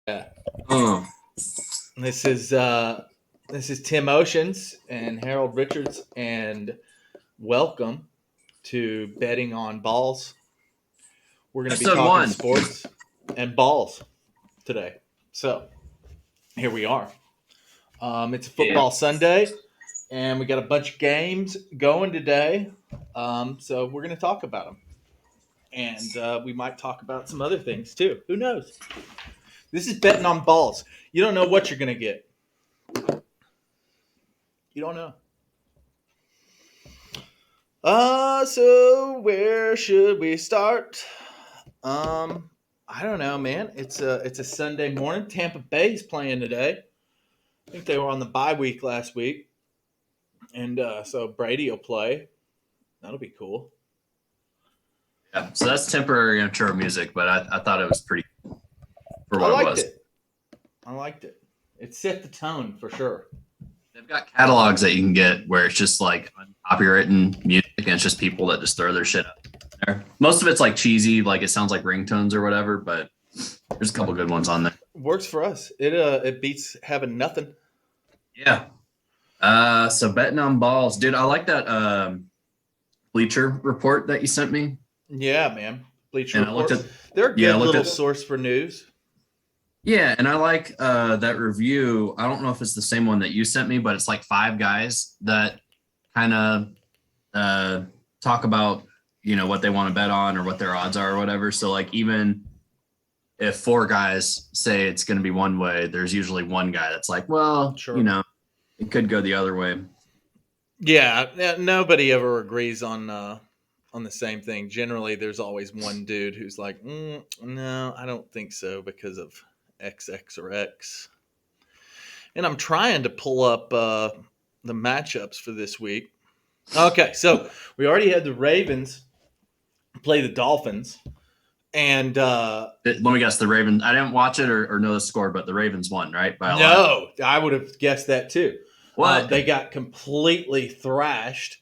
Yeah. Oh, This is Tim Oceans and Harold Richards, and welcome to Betting on Balls. We're going to be episode talking one. sports and balls today. So here we are. It's a Yeah. football Sunday, and we got a bunch of games going today. So we're going to talk about them, and we might talk about some other things too. Who knows? This is betting on balls. You don't know what you're going to get. You don't know. So where should we start? I don't know, man. It's a Sunday morning. Tampa Bay's playing today. I think they were on the bye week last week, and so Brady will play. That'll be cool. Yeah. So that's temporary intro music, but I thought it was pretty for I what it liked was. it. I liked it. It set the tone for sure. They've got catalogs that you can get where it's just like uncopywritten music and it's just people that just throw their shit up there. Most of it's like cheesy, like it sounds like ringtones or whatever, but there's a couple good ones on there. Works for us. It beats having nothing. Yeah. So betting on balls. Dude, I like that Bleacher report that you sent me. Yeah, man. Bleacher And I looked Report. at They're a yeah, I good looked little at source for news. Yeah, and I like that review. I don't know if it's the same one that you sent me, but it's like five guys that kind of talk about what they want to bet on or what their odds are or whatever. So like even if four guys say it's going to be one way, there's usually one guy that's like, well, Sure. it could go the other way. Yeah, nobody ever agrees on the same thing. Generally, there's always one dude who's like, "No, I don't think so because of X, X, or X." And I'm trying to pull up the matchups for this week. Okay, so we already had the Ravens play the Dolphins, and Let me guess, the Ravens. I didn't watch it or know the score, but the Ravens won, right, by a lot. no, I would have guessed that too. What? They got completely thrashed.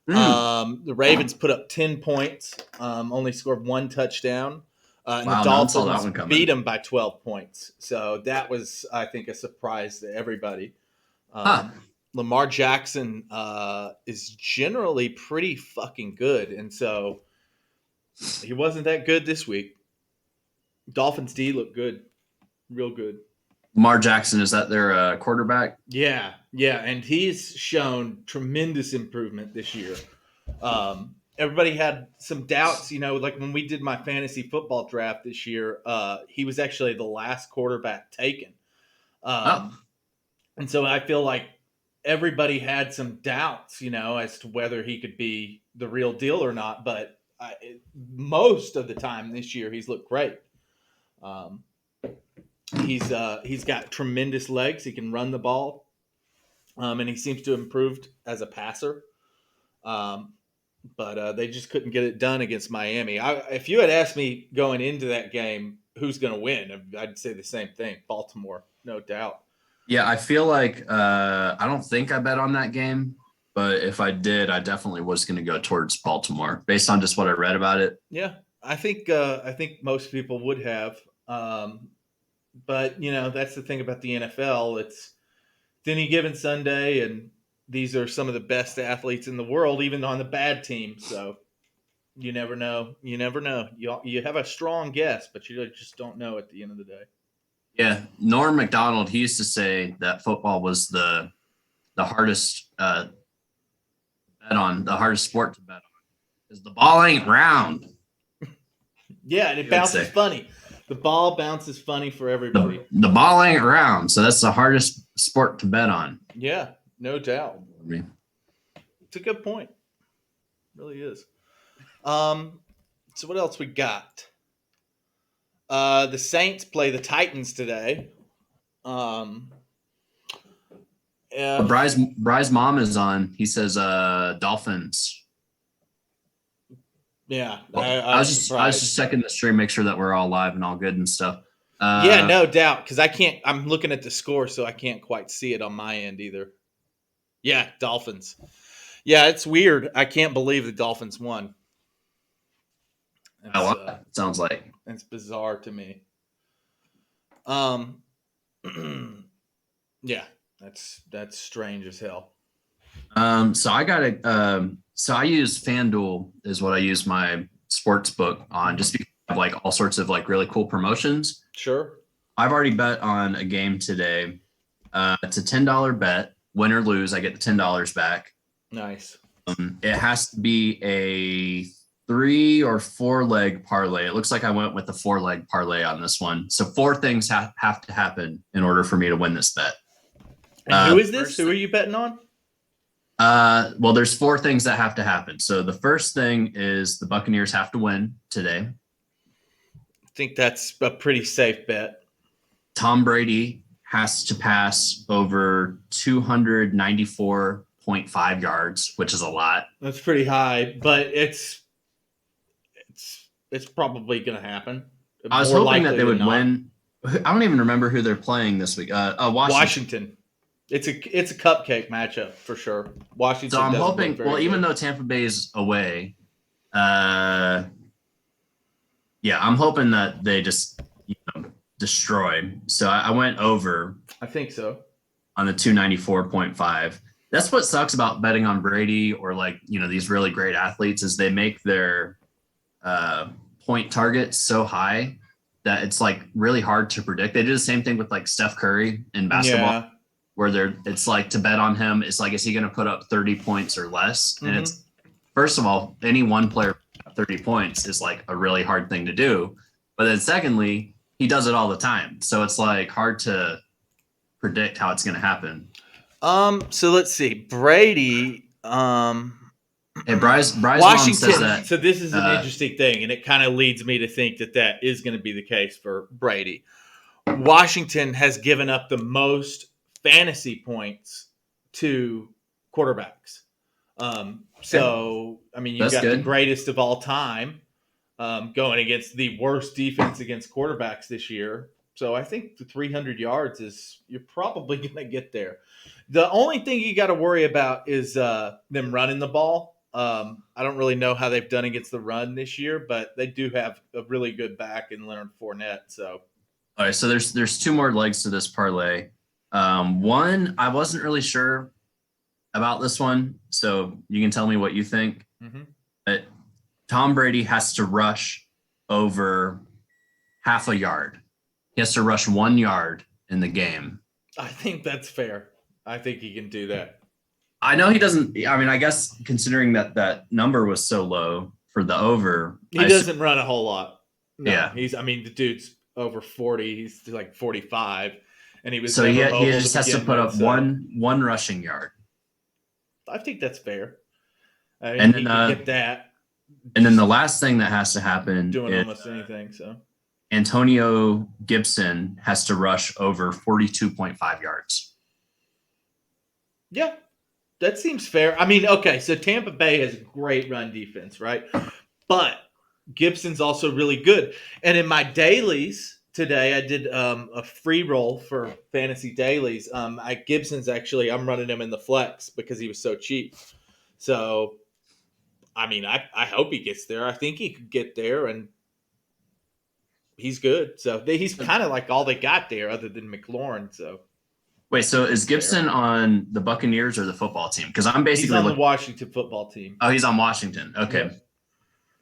Mm. The Ravens put up 10 points, only scored one touchdown, and the Wow, no one saw that Dolphins one beat coming. them by 12 points. So that was, I think, a surprise to everybody. Huh. Lamar Jackson is generally pretty fucking good, and so he wasn't that good this week. Dolphins D looked good, real good. Lamar Jackson, is that their quarterback? Yeah, and he's shown tremendous improvement this year. Everybody had some doubts, like when we did my fantasy football draft this year, he was actually the last quarterback taken. Oh, Um, and so I feel like everybody had some doubts, as to whether he could be the real deal or not. But most of the time this year, he's looked great. Um, he's got tremendous legs. He can run the ball, and he seems to have improved as a passer. Um, but they just couldn't get it done against Miami. If you had asked me going into that game who's going to win, I'd say the same thing. Baltimore, no doubt. yeah. I feel like I don't think I bet on that game, but if I did, I definitely was going to go towards Baltimore based on just what I read about it. Yeah, I think most people would have, but that's the thing about the NFL. It's any given Sunday, and these are some of the best athletes in the world, even on the bad team. So you never know. You never know. You have a strong guess, but you just don't know at the end of the day. Yeah, Norm Macdonald, he used to say that football was the hardest bet on, the hardest sport to bet on, because the ball ain't round. Yeah, and it He would bounces say funny. The ball bounces funny for everybody. the ball ain't round, so that's the hardest sport to bet on. Yeah, no doubt. I mean, It's a good point. It really is. Um, so what else we got? The Saints play the Titans today. Um, uh, Bry's mom is on. He says Dolphins. yeah, Well, I was I was just surprised. checking the stream, make sure that we're all live and all good and stuff. Yeah, Uh, no doubt. Because I can't. I'm looking at the score, so I can't quite see it on my end either. Yeah, Dolphins. Yeah, it's weird. I can't believe the Dolphins won. It's it sounds like it's bizarre to me. Um, yeah, that's strange as hell. So I got a so I use FanDuel is what I use my sports book on, just because I have like all sorts of like really cool promotions. Sure. I've already bet on a game today. It's a $10 bet. Win or lose, I get the $10 back. Nice. It has to be a 3 or 4 leg parlay. It looks like I went with the 4 leg parlay on this one. So 4 things have to happen in order for me to win this bet. And who is this? First Who are you betting on? Well, there's 4 things that have to happen. So the first thing is the Buccaneers have to win today. I think that's a pretty safe bet. Tom Brady has to pass over 294.5 yards, which is a lot. That's pretty high, but it's probably going to happen. I was hoping that they would win. I don't even remember who they're playing this week. Washington. It's a cupcake matchup for sure. Washington. So I'm hoping. Well, even though Tampa Bay is away, yeah, I'm hoping that they just destroy. So I went over. I think so. On the 294.5. That's what sucks about betting on Brady or like these really great athletes is they make their point targets so high that it's like really hard to predict. They do the same thing with like Steph Curry in basketball, where it's like to bet on him. It's like, is he going to put up 30 points or less? And it's, first of all, any one player 30 points is like a really hard thing to do. But then secondly, he does it all the time. So it's like hard to predict how it's going to happen. So let's see. Brady, Hey, Bryce Washington says that. So this is an interesting thing, and it kind of leads me to think that is going to be the case for Brady. Washington has given up the most fantasy points to quarterbacks. So I mean, you've got the greatest of all time going against the worst defense against quarterbacks this year. So I think the 300 yards you're probably going to get there. The only thing you got to worry about is them running the ball. I don't really know how they've done against the run this year, but they do have a really good back in Leonard Fournette. So, all right. So there's 2 more legs to this parlay. One, I wasn't really sure about this one, so you can tell me what you think. But Tom Brady has to rush over half a yard. He has to rush 1 yard in the game. I think that's fair. I think he can do that. I know he doesn't. I mean, I guess considering that number was so low for the over, he doesn't run a whole lot. No, yeah, the dude's over 40. He's like 45, and he was. So he just has to put up one rushing yard. I think that's fair. I mean, and he can get that. And then the last thing that has to happen doing almost anything. So Antonio Gibson has to rush over 42.5 yards. Yeah, that seems fair. I mean, okay, so Tampa Bay has a great run defense, right? But Gibson's also really good. And in my dailies today, I did a free roll for fantasy dailies. Gibson's actually, I'm running him in the flex because he was so cheap. So, I mean, I hope he gets there. I think he could get there, and he's good. So he's kind of like all they got there other than McLaurin. So. Wait, so is Gibson on the Buccaneers or the football team? Because I'm basically he's on the Washington football team. Oh, he's on Washington. Okay. Yeah.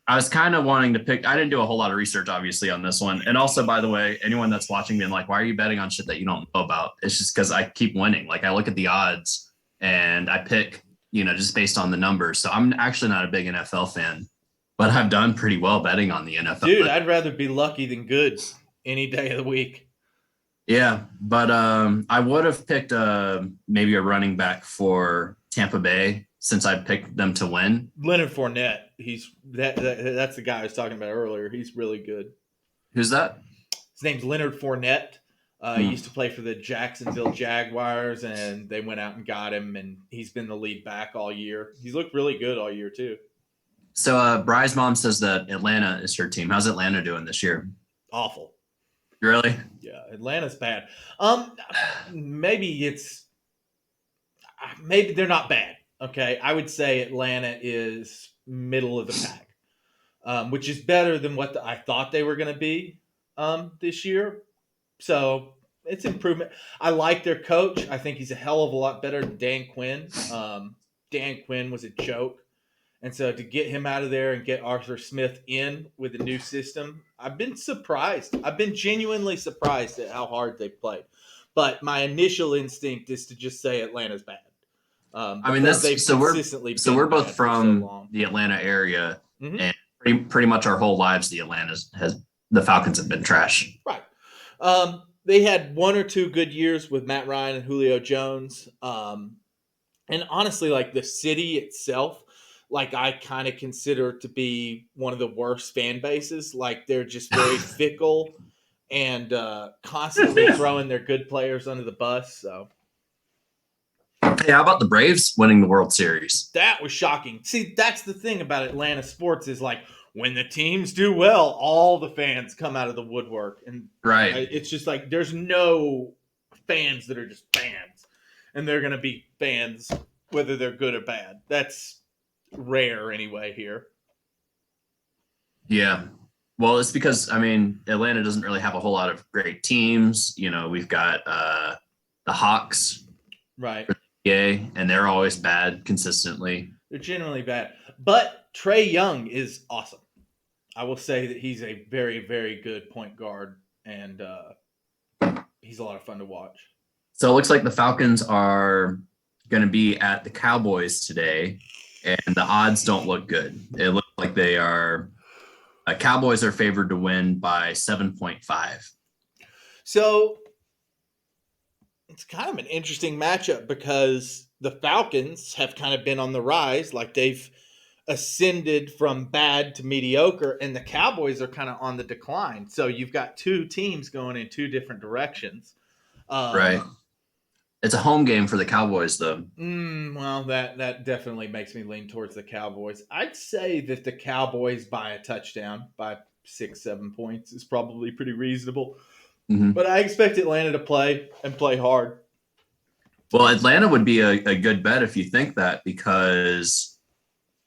I was kind of wanting to pick. I didn't do a whole lot of research, obviously, on this one. And also, by the way, anyone that's watching being like, why are you betting on shit that you don't know about? It's just because I keep winning. Like, I look at the odds and I pick, just based on the numbers. So I'm actually not a big NFL fan, but I've done pretty well betting on the NFL. Dude, I'd rather be lucky than good any day of the week. Yeah, but I would have picked maybe a running back for Tampa Bay since I picked them to win. Leonard Fournette, that's the guy I was talking about earlier. He's really good. Who's that? His name's Leonard Fournette. He used to play for the Jacksonville Jaguars, and they went out and got him, and he's been the lead back all year. He's looked really good all year too. So Bry's mom says that Atlanta is her team. How's Atlanta doing this year? Awful. Really? Yeah, Atlanta's bad. Maybe they're not bad. Okay, I would say Atlanta is middle of the pack, which is better than what I thought they were going to be this year. So it's improvement. I like their coach. I think he's a hell of a lot better than Dan Quinn. Dan Quinn was a joke. And so to get him out of there and get Arthur Smith in with a new system, I've been surprised. I've been genuinely surprised at how hard they've played. But my initial instinct is to just say Atlanta's bad. I mean, Because they've consistently been we're bad both for so from long. the Atlanta area, Mhm. and pretty much our whole lives, the Falcons have been trash. Right. They had one or two good years with Matt Ryan and Julio Jones. And honestly, like the city itself, like I kind of consider it to be one of the worst fan bases. Like they're just very fickle and constantly throwing their good players under the bus. So Hey, how about the Braves winning the World Series? that was shocking. See, that's the thing about Atlanta sports is like when the teams do well, all the fans come out of the woodwork. And Right. it's just like there's no fans that are just fans. And they're going to be fans whether they're good or bad. That's rare anyway here. Yeah. Well, it's because, I mean, Atlanta doesn't really have a whole lot of great teams. You know, we've got the Hawks, Right. yay, and they're always bad consistently. They're generally bad. But Trae Young is awesome. I will say that he's a very, very good point guard, and he's a lot of fun to watch. So it looks like the Falcons are going to be at the Cowboys today, and the odds don't look good. It looks like they are Cowboys are favored to win by 7.5. So it's kind of an interesting matchup because the Falcons have kind of been on the rise. Like they've ascended from bad to mediocre, and the Cowboys are kind of on the decline. So you've got two teams going in two different directions. Right. It's a home game for the Cowboys, though. Well, that definitely makes me lean towards the Cowboys. I'd say that the Cowboys by a touchdown, by 6-7 points, is probably pretty reasonable. Mm-hmm. But I expect Atlanta to play and play hard. Well, Atlanta would be a good bet if you think that, because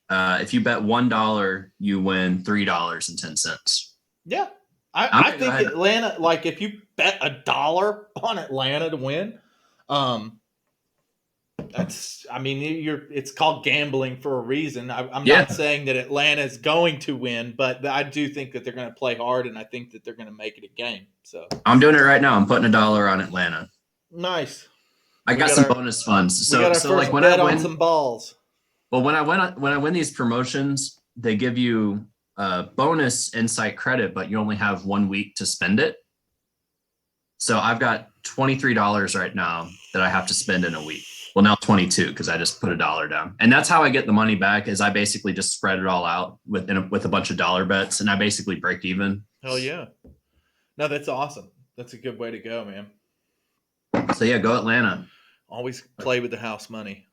if you bet $1, you win $3.10. Yeah. I think Atlanta, like if you bet $1 on Atlanta to win, it's called gambling for a reason. I'm not saying that Atlanta is going to win, but I do think that they're going to play hard, and I think that they're going to make it a game. So I'm doing it right now. I'm putting $1 on Atlanta. Nice. I got some bonus funds. So like when I win some balls. Well, when I win these promotions, they give you bonus insight credit, but you only have 1 week to spend it. So I've got $23 right now that I have to spend in a week. Well, now 22 because I just put $1 down, and that's how I get the money back. Is I basically just spread it all out with a bunch of dollar bets, and I basically break even. Hell yeah! No, that's awesome. That's a good way to go, man. So yeah, go Atlanta. Always play with the house money.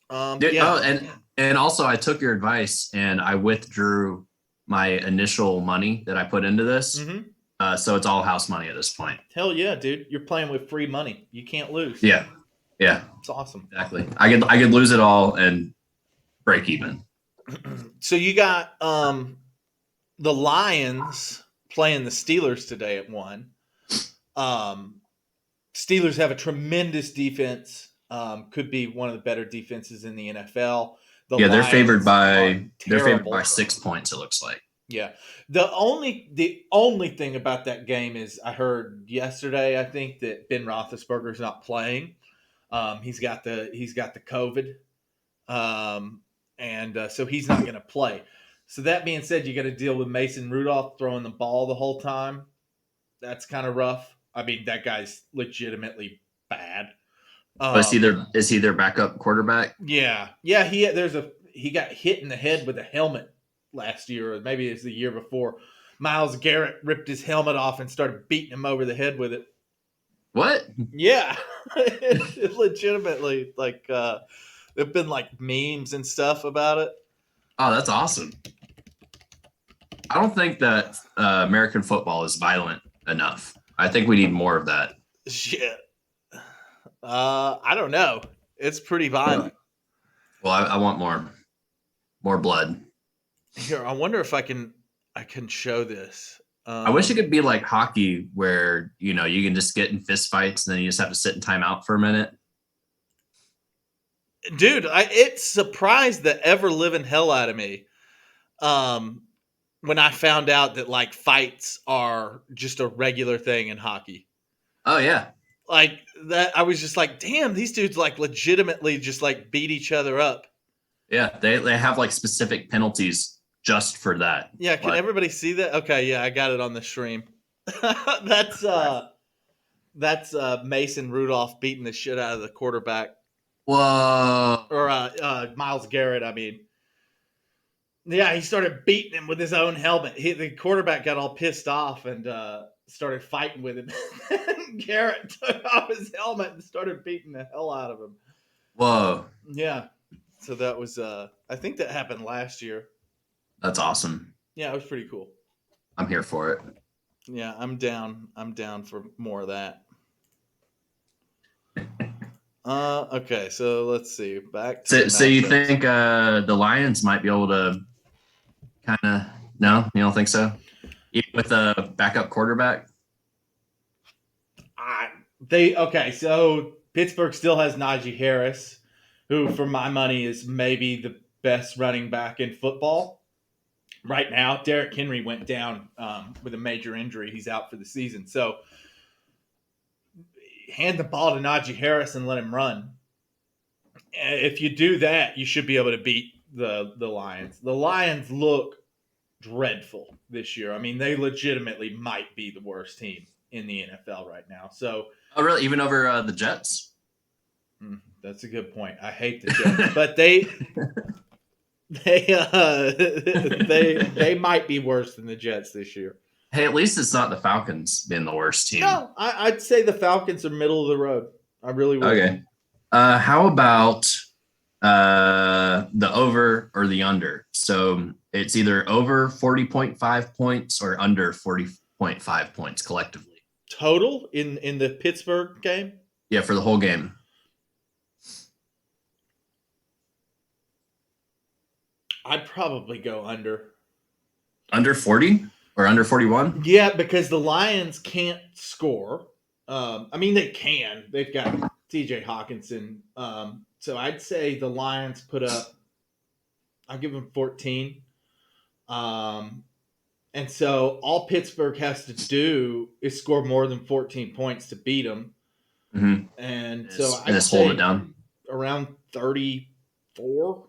Dude, yeah. Oh, and also I took your advice and I withdrew my initial money that I put into this. Mm-hmm. So it's all house money at this point. Hell yeah, dude! You're playing with free money. You can't lose. Yeah. It's awesome. Exactly. I could lose it all and break even. So you got the Lions playing the Steelers today at 1. Steelers have a tremendous defense. Could be one of the better defenses in the NFL. They're favored by 6 points. It looks like. Yeah. The only thing about that game is I heard yesterday, I think, that Ben Roethlisberger's not playing. He's got the COVID, and so he's not going to play. So that being said, you got to deal with Mason Rudolph throwing the ball the whole time. That's kind of rough. I mean, that guy's legitimately bad. Is he their backup quarterback? Yeah. He got hit in the head with a helmet last year, or maybe it's the year before. Myles Garrett ripped his helmet off and started beating him over the head with it. What? Yeah. It legitimately, like, there've been like memes and stuff about it. Oh, that's awesome. I don't think that American football is violent enough. I think we need more of that. Shit. I don't know. It's pretty violent. Well, I want more blood. Here, I wonder if I can show this. I wish it could be like hockey where, you know, you can just get in fist fights and then you just have to sit in timeout for a minute. Dude, it surprised the ever living hell out of me. When I found out that like fights are just a regular thing in hockey. Oh yeah. Like that, I was just like, damn, these dudes like legitimately just like beat each other up. Yeah, they have like specific penalties just for that. Yeah, can everybody see that? Okay, yeah, I got it on the stream. That's Mason Rudolph beating the shit out of the quarterback. Whoa. Or Myles Garrett, I mean. Yeah, he started beating him with his own helmet. The quarterback got all pissed off and started fighting with him. Garrett took off his helmet and started beating the hell out of him. Whoa. Yeah. So that was, I think that happened last year. That's awesome. Yeah, it was pretty cool. I'm here for it. Yeah, I'm down. I'm down for more of that. Okay, so let's see. Back to so you think the Lions might be able to kind of no? You don't think so? Even with a backup quarterback? So Pittsburgh still has Najee Harris, who for my money is maybe the best running back in football right now. Derrick Henry went down with a major injury. He's out for the season. So hand the ball to Najee Harris and let him run. If you do that, you should be able to beat the Lions. The Lions look dreadful this year. I mean, they legitimately might be the worst team in the NFL right now. So, oh, really? Even over the Jets? That's a good point. I hate the Jets, but they might be worse than the Jets this year. Hey, at least it's not the Falcons being the worst team. No, I'd say the Falcons are middle of the road. I really would. Okay. How about the over or the under? So it's either over 40.5 points or under 40.5 points collectively. Total in the Pittsburgh game? Yeah, for the whole game. I'd probably go under. Under 40 or under 41? Yeah, because the Lions can't score. I mean, they can. They've got TJ Hawkinson. So I'd say the Lions put up, I'll give them 14. And so all Pittsburgh has to do is score more than 14 points to beat them. Mm-hmm. And so I'd just hold it down around 34,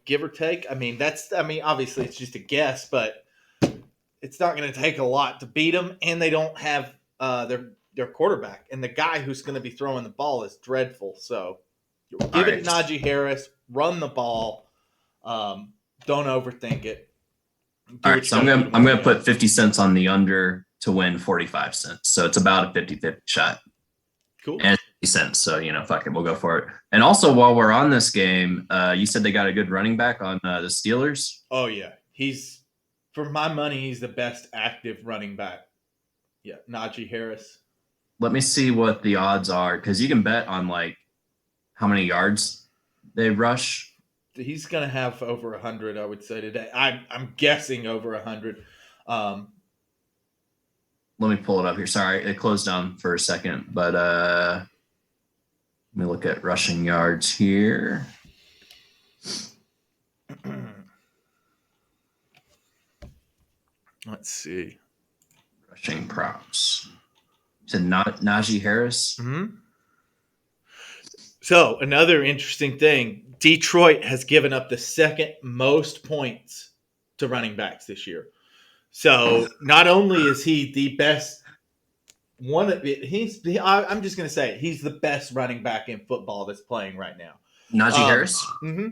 give or take. I mean, obviously it's just a guess, but it's not going to take a lot to beat them. And they don't have their quarterback. And the guy who's going to be throwing the ball is dreadful. So give it to Najee Harris, run the ball. Don't overthink it. All right, so I'm gonna put 50 cents on the under to win 45 cents. So it's about a 50-50 shot. Cool. And 50 cents. So, fuck it, we'll go for it. And also, while we're on this game, you said they got a good running back on the Steelers. Oh yeah, for my money, he's the best active running back. Yeah, Najee Harris. Let me see what the odds are, because you can bet on like how many yards they rush. He's going to have over 100, I would say, today. I'm guessing over 100. Let me pull it up here. Sorry, it closed down for a second. But let me look at rushing yards here. Let's see. Rushing props. To Najee Harris. Mm-hmm. So another interesting thing. Detroit has given up the second most points to running backs this year. So not only is he the best I'm just going to say it, he's the best running back in football that's playing right now. Najee Harris? Mm-hmm.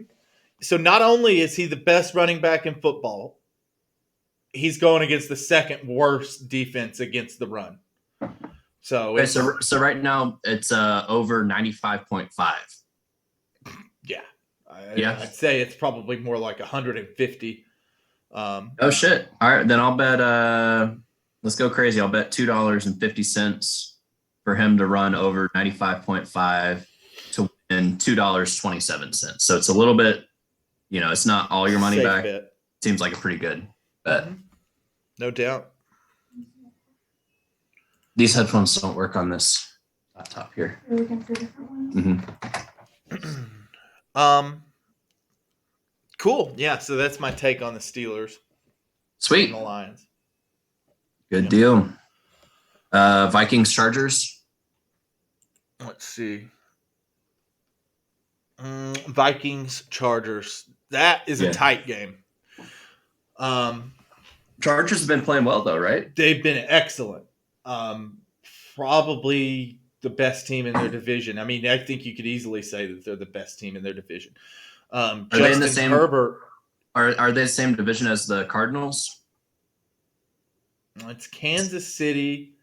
So not only is he the best running back in football, he's going against the second worst defense against the run. So right now it's over 95.5. Yeah. I'd say it's probably more like 150. Oh shit! All right, then I'll bet. Let's go crazy. I'll bet $2.50 for him to run over 95.5 to win $2.27. So it's a little bit. It's not all your money Safe back. Bet. Seems like a pretty good bet. No doubt. These headphones don't work on this laptop here. We're looking for different ones. Cool. Yeah, so that's my take on the Steelers Sweet. and the Lions. Good deal. Vikings, Chargers. Let's see. Vikings, Chargers. That is a tight game. Chargers have been playing well, though, right? They've been excellent. Probably the best team in their division. I mean, I think you could easily say that they're the best team in their division. Are they in the same? Herbert. Are they the same division as the Cardinals? It's Kansas City,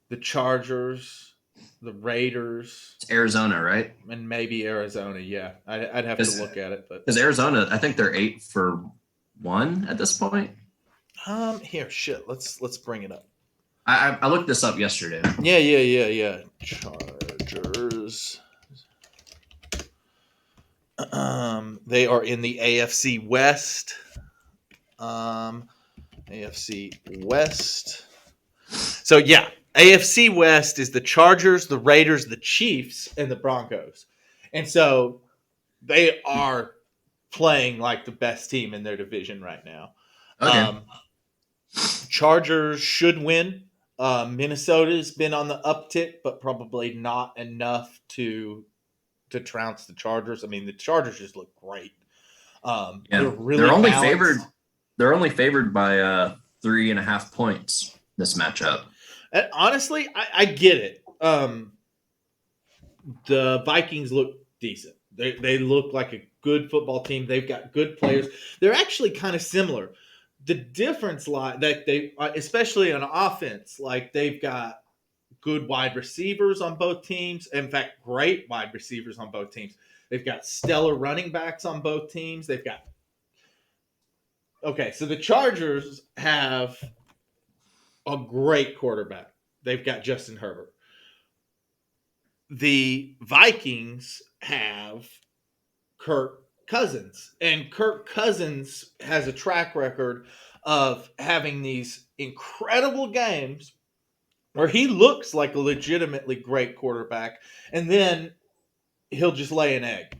the Chargers, the Raiders. It's Arizona, right? And maybe Arizona. Yeah, I'd have to look at it, but because Arizona, I think they're 8-1 at this point. Here, shit. Let's bring it up. I looked this up yesterday. Yeah. Chargers. They are in the AFC West. AFC West. So yeah, AFC West is the Chargers, the Raiders, the Chiefs, and the Broncos. And so they are playing like the best team in their division right now. Okay. Chargers should win. Minnesota's been on the uptick, but probably not enough to trounce the Chargers. I mean, the Chargers just look great. They're only balanced. favored. They're only favored by 3.5 points this matchup. And honestly, I get it. The Vikings look decent. They look like a good football team. They've got good players. They're actually kind of similar. The difference that they, especially on offense, like they've got good wide receivers on both teams. In fact, great wide receivers on both teams. They've got stellar running backs on both teams. So the Chargers have a great quarterback. They've got Justin Herbert. The Vikings have Kirk Cousins. And Kirk Cousins has a track record of having these incredible games where he looks like a legitimately great quarterback, and then he'll just lay an egg.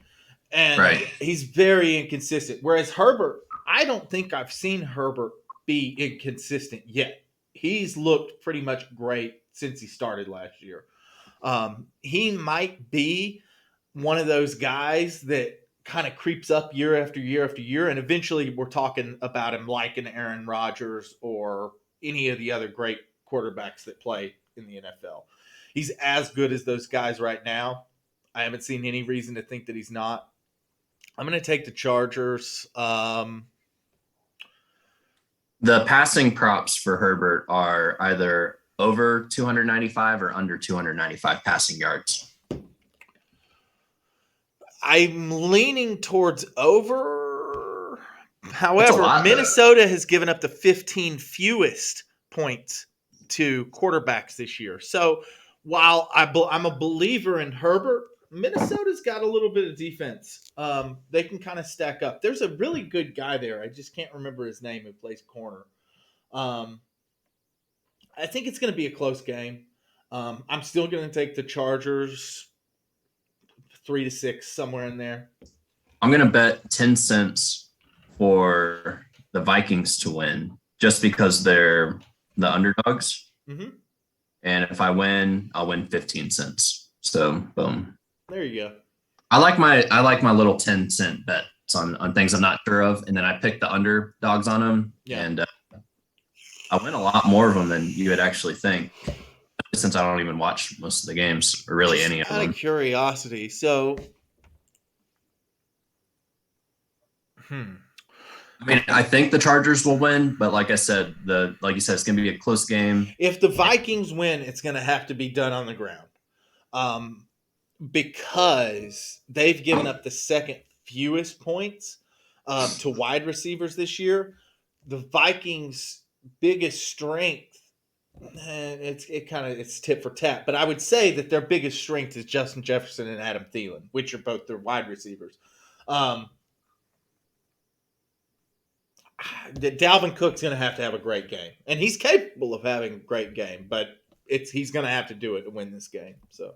And he's very inconsistent. Whereas Herbert, I don't think I've seen Herbert be inconsistent yet. He's looked pretty much great since he started last year. He might be one of those guys that kind of creeps up year after year after year, and eventually we're talking about him like an Aaron Rodgers or any of the other great quarterbacks that play in the NFL. He's as good as those guys right now. I haven't seen any reason to think that he's not. I'm going to take the Chargers. The passing props for Herbert are either over 295 or under 295 passing yards. I'm leaning towards over. However, Minnesota has given up the 15 fewest points to quarterbacks this year. So while I'm a believer in Herbert, Minnesota's got a little bit of defense. They can kind of stack up. There's a really good guy there. I just can't remember his name who plays corner. I think it's going to be a close game. I'm still going to take the Chargers 3-6, somewhere in there. I'm going to bet 10 cents for the Vikings to win just because they're the underdogs. Mm-hmm. And if I win, I'll win 15 cents. So boom. There you go. I like my little 10 cent bets on things I'm not sure of. And then I pick the underdogs on them. Yeah. And I win a lot more of them than you would actually think, since I don't even watch most of the games or really any of them. Out of curiosity. So, I mean, I think the Chargers will win, but like you said, it's going to be a close game. If the Vikings win, it's going to have to be done on the ground, because they've given up the second fewest points to wide receivers this year. The Vikings' biggest strength, it's tit for tat, but I would say that their biggest strength is Justin Jefferson and Adam Thielen, which are both their wide receivers. Dalvin Cook's going to have a great game, and he's capable of having a great game, but he's going to have to do it to win this game. So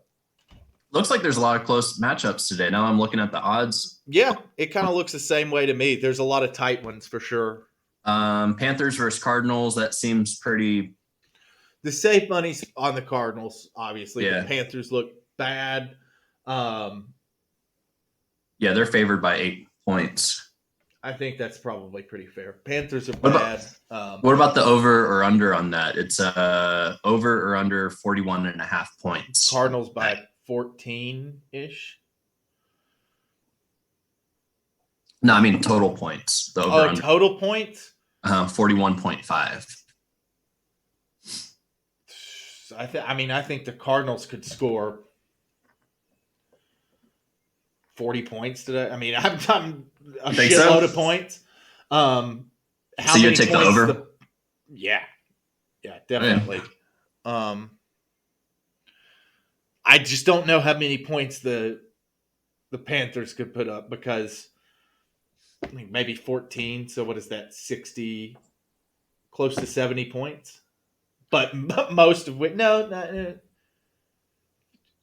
Looks like there's a lot of close matchups today. Now I'm looking at the odds. yeah, it kind of looks the same way to me. There's a lot of tight ones for sure. Panthers versus Cardinals. That seems pretty. The safe money's on the Cardinals, obviously. Yeah. The Panthers look bad. Yeah, they're favored by 8 points. I think that's probably pretty fair. Panthers are What bad. What about the over or under on that? It's over or under 41.5 points. Cardinals by 14-ish. No, I mean total points. The over under. Total points? 41.5. I think the Cardinals could score 40 points today. I mean, I'm a shitload of points. So you take the over? Yeah, definitely. I just don't know how many points the Panthers could put up because maybe 14. So what is that? 60, close to 70 points. But most of which, no,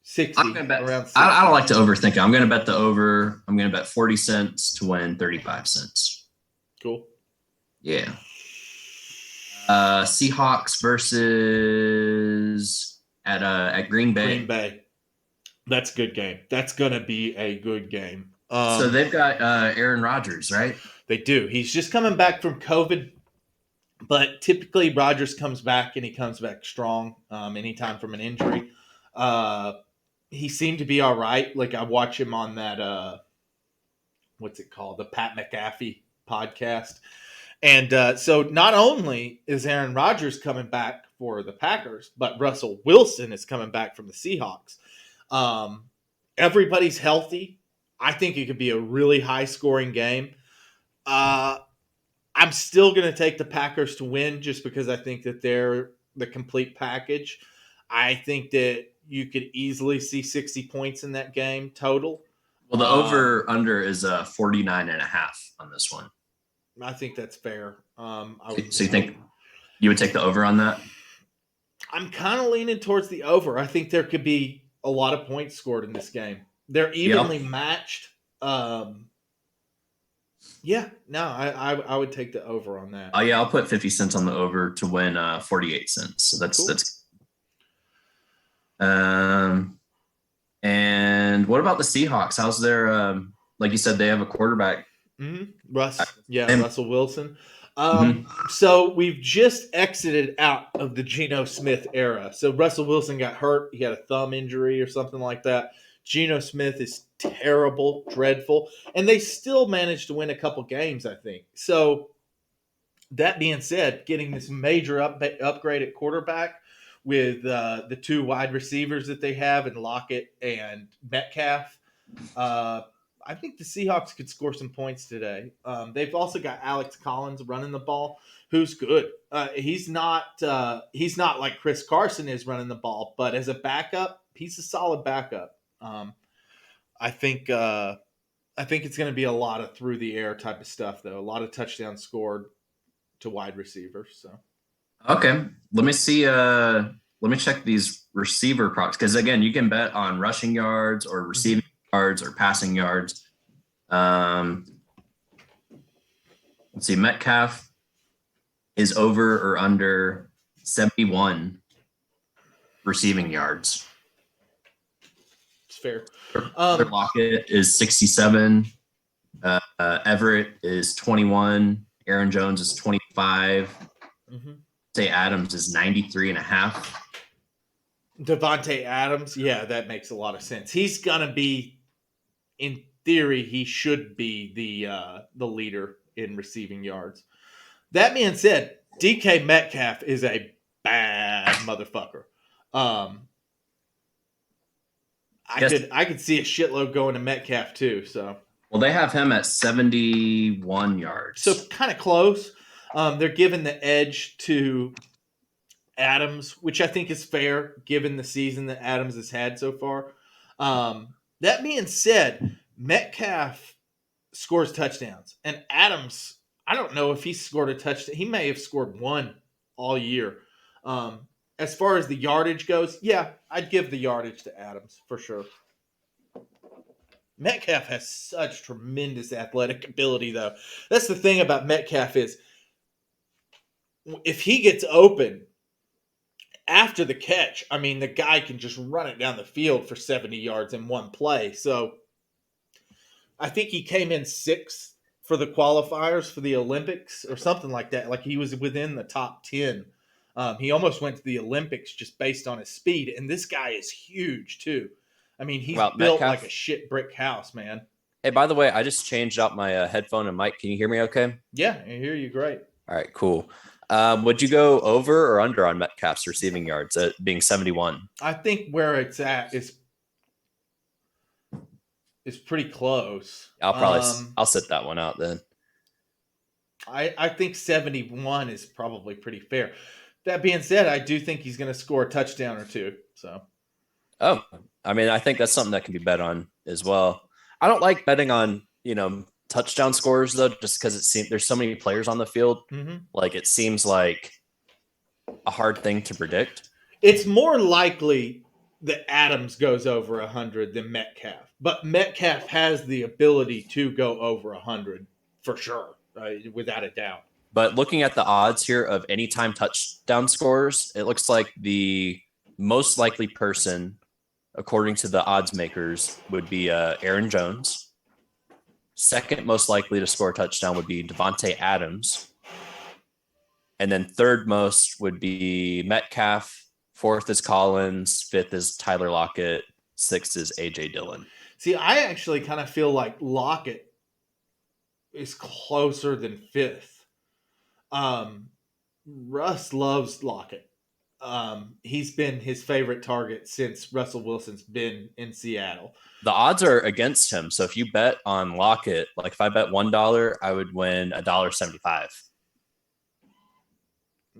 60. Around 60. I don't like to overthink it. I'm going to bet the over. I'm going to bet 40 cents to win 35 cents. Cool. Yeah. Seahawks versus at Green Bay. Green Bay. That's a good game. That's going to be a good game. So they've got Aaron Rodgers, right? They do. He's just coming back from COVID, but typically Rodgers comes back and he comes back strong anytime from an injury. He seemed to be all right. Like I watch him on that, what's it called? The Pat McAfee podcast. And so not only is Aaron Rodgers coming back for the Packers, but Russell Wilson is coming back from the Seahawks. Everybody's healthy. I think it could be a really high-scoring game. I'm still going to take the Packers to win just because I think that they're the complete package. I think that you could easily see 60 points in that game total. Well, the over-under is 49.5 on this one. I think that's fair. So you think you would take the over on that? I'm kind of leaning towards the over. I think there could be a lot of points scored in this game. They're evenly matched. I would take the over on that. Oh yeah, I'll put 50 cents on the over to win 48 cents. So that's cool. And what about the Seahawks? How's their like you said, they have a quarterback. Mm-hmm. Russell Wilson. So we've just exited out of the Geno Smith era. So Russell Wilson got hurt. He had a thumb injury or something like that. Geno Smith is terrible, dreadful, and they still managed to win a couple games, I think. So that being said, getting this major upgrade at quarterback with the two wide receivers that they have in Lockett and Metcalf, I think the Seahawks could score some points today. They've also got Alex Collins running the ball, who's good. He's not like Chris Carson is running the ball, but as a backup, he's a solid backup. I think it's going to be a lot of through the air type of stuff, though. A lot of touchdowns scored to wide receivers. So, okay, let me see. Let me check these receiver props because again, you can bet on rushing yards or receiving yards or passing yards. Let's see. Metcalf is over or under 71 receiving yards. It's fair. Their Lockett is 67. Everett is 21. Aaron Jones is 25. Say Adams is 93.5. Devontae Adams, yeah, that makes a lot of sense. He's gonna be, in theory, he should be the leader in receiving yards. That being said, DK Metcalf is a bad motherfucker. I could see a shitload going to Metcalf too. So well, they have him at 71 yards. So kind of close. They're giving the edge to Adams, which I think is fair given the season that Adams has had so far. That being said, Metcalf scores touchdowns, and Adams, I don't know if he scored a touchdown. He may have scored one all year. as far as the yardage goes, yeah, I'd give the yardage to Adams for sure. Metcalf has such tremendous athletic ability, though. That's the thing about Metcalf is if he gets open after the catch, I mean, the guy can just run it down the field for 70 yards in one play. So I think he came in sixth for the qualifiers for the Olympics or something like that. Like he was within the top 10. He almost went to the Olympics just based on his speed. And this guy is huge, too. I mean, he's Well, built Metcalf- like a shit brick house, man. Hey, by the way, I just changed out my headphone and mic. Can you hear me okay? Yeah, I hear you great. All right, cool. Would you go over or under on Metcalf's receiving yards at being 71? I think where it's at is pretty close. I'll sit that one out then. I think 71 is probably pretty fair. That being said, I do think he's going to score a touchdown or two. So, Oh, I mean, I think that's something that can be bet on as well. I don't like betting on, touchdown scores though, just because it seems there's so many players on the field. Like it seems like a hard thing to predict. It's more likely that Adams goes over 100 than Metcalf, but Metcalf has the ability to go over 100 for sure, without a doubt. But looking at the odds here of anytime touchdown scores, it looks like the most likely person, according to the odds makers, would be Aaron Jones. Second most likely to score a touchdown would be Devontae Adams. And then third most would be Metcalf. Fourth is Collins. Fifth is Tyler Lockett. Sixth is A.J. Dillon. See, I actually kind of feel like Lockett is closer than fifth. Russ loves Lockett. He's been his favorite target since Russell Wilson's been in Seattle. The odds are against him. So if you bet on Lockett, like if I bet $1, I would win $1.75.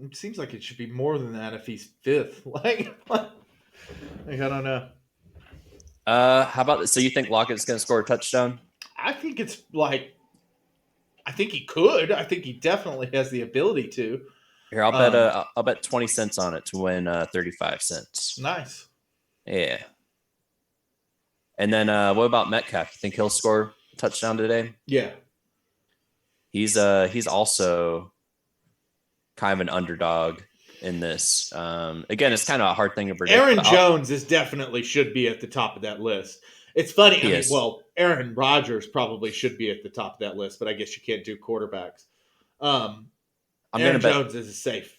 It seems like it should be more than that if he's fifth. Like I don't know. How about this? So you think Lockett's going to score a touchdown? I think it's like, I think he could. I think he definitely has the ability to. Here, I'll bet 20 cents on it to win 35 cents. Nice. Yeah. And then what about Metcalf? You think he'll score a touchdown today? Yeah. He's also kind of an underdog in this. Again, it's kind of a hard thing to predict. Aaron Jones should be at the top of that list. It's funny. Aaron Rodgers probably should be at the top of that list, but I guess you can't do quarterbacks. Aaron Jones is a safe.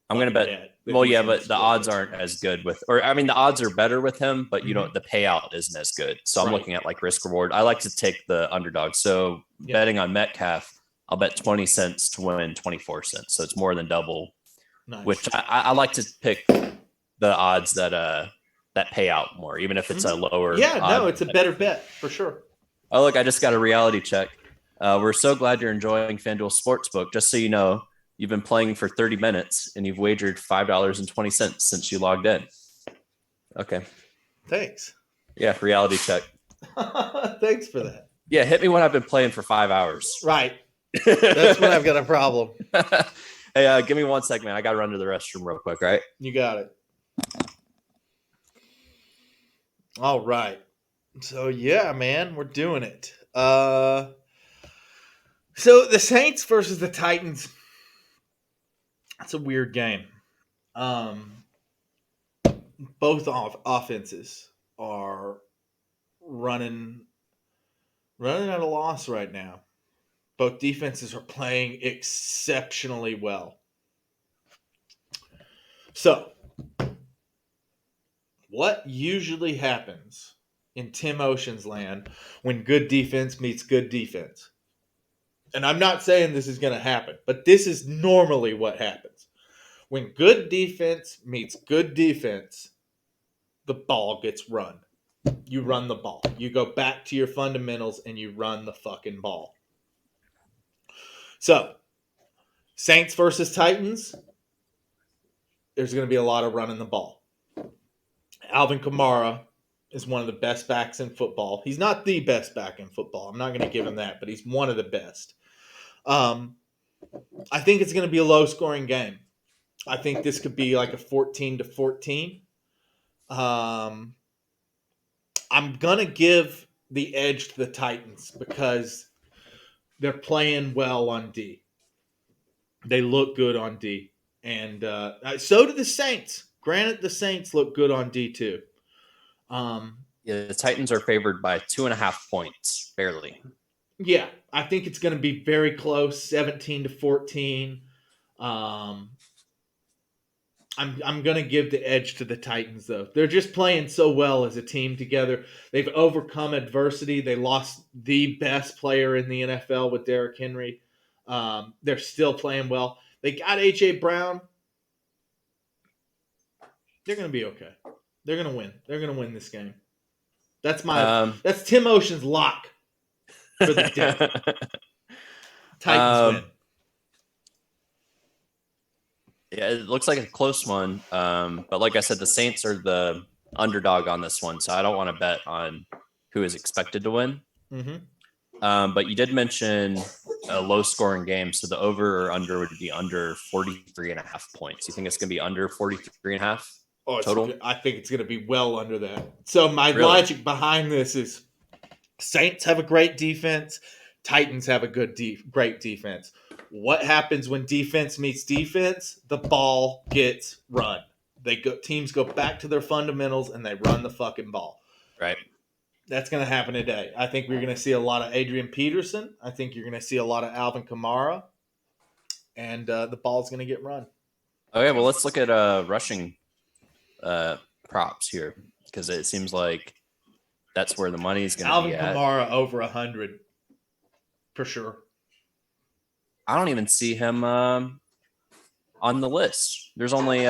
I'm going to bet. Well, yeah, but the odds aren't as good the odds are better with him, but the payout isn't as good. So I'm looking at like risk reward. I like to take the underdog. So betting on Metcalf, I'll bet 20 cents to win 24 cents. So it's more than double, which I like to pick the odds that pay out more, even if it's a lower. Yeah, no, it's a better bet for sure. Oh, look, I just got a reality check. We're so glad you're enjoying FanDuel Sportsbook. Just so you know, you've been playing for 30 minutes and you've wagered $5.20 since you logged in. Okay. Thanks. Yeah, reality check. Thanks for that. Yeah, hit me when I've been playing for 5 hours. Right. That's when I've got a problem. Hey, give me 1 second, man. I got to run to the restroom real quick, right? You got it. All right. So, yeah, man, we're doing it. So the Saints versus the Titans. That's a weird game. Both offenses are running at a loss right now. Both defenses are playing exceptionally well. So, what usually happens in Tim Ocean's land when good defense meets good defense? And I'm not saying this is going to happen, but this is normally what happens. When good defense meets good defense, the ball gets run. You run the ball. You go back to your fundamentals and you run the fucking ball. So, Saints versus Titans, there's going to be a lot of running the ball. Alvin Kamara is one of the best backs in football. He's not the best back in football. I'm not going to give him that, but he's one of the best. I think it's going to be a low-scoring game. I think this could be like a 14-14. I'm gonna give the edge to the Titans because they're playing well on D. They look good on D, and so do the Saints. Granted, the Saints look good on D too. Yeah, the Titans are favored by 2.5 points, barely. Yeah, I think it's going to be very close, 17-14. I'm going to give the edge to the Titans though. They're just playing so well as a team together. They've overcome adversity. They lost the best player in the NFL with Derrick Henry. They're still playing well. They got AJ Brown. They're going to be okay. They're going to win. They're going to win this game. That's Tim Ocean's lock for the day. Titans win. Yeah, it looks like a close one. But like I said, the Saints are the underdog on this one, so I don't want to bet on who is expected to win. Mm-hmm. But you did mention a low-scoring game, so the over or under would be under 43.5 points. You think it's going to be under 43.5 total? I think it's going to be well under that. So my logic behind this is Saints have a great defense. Titans have a great defense. What happens when defense meets defense? The ball gets run. Teams go back to their fundamentals and they run the fucking ball. Right. That's going to happen today. I think we're going to see a lot of Adrian Peterson. I think you're going to see a lot of Alvin Kamara. And the ball's going to get run. Okay, well, let's look at rushing props here because it seems like that's where the money is going to be at. Alvin Kamara over 100 for sure. I don't even see him on the list. There's only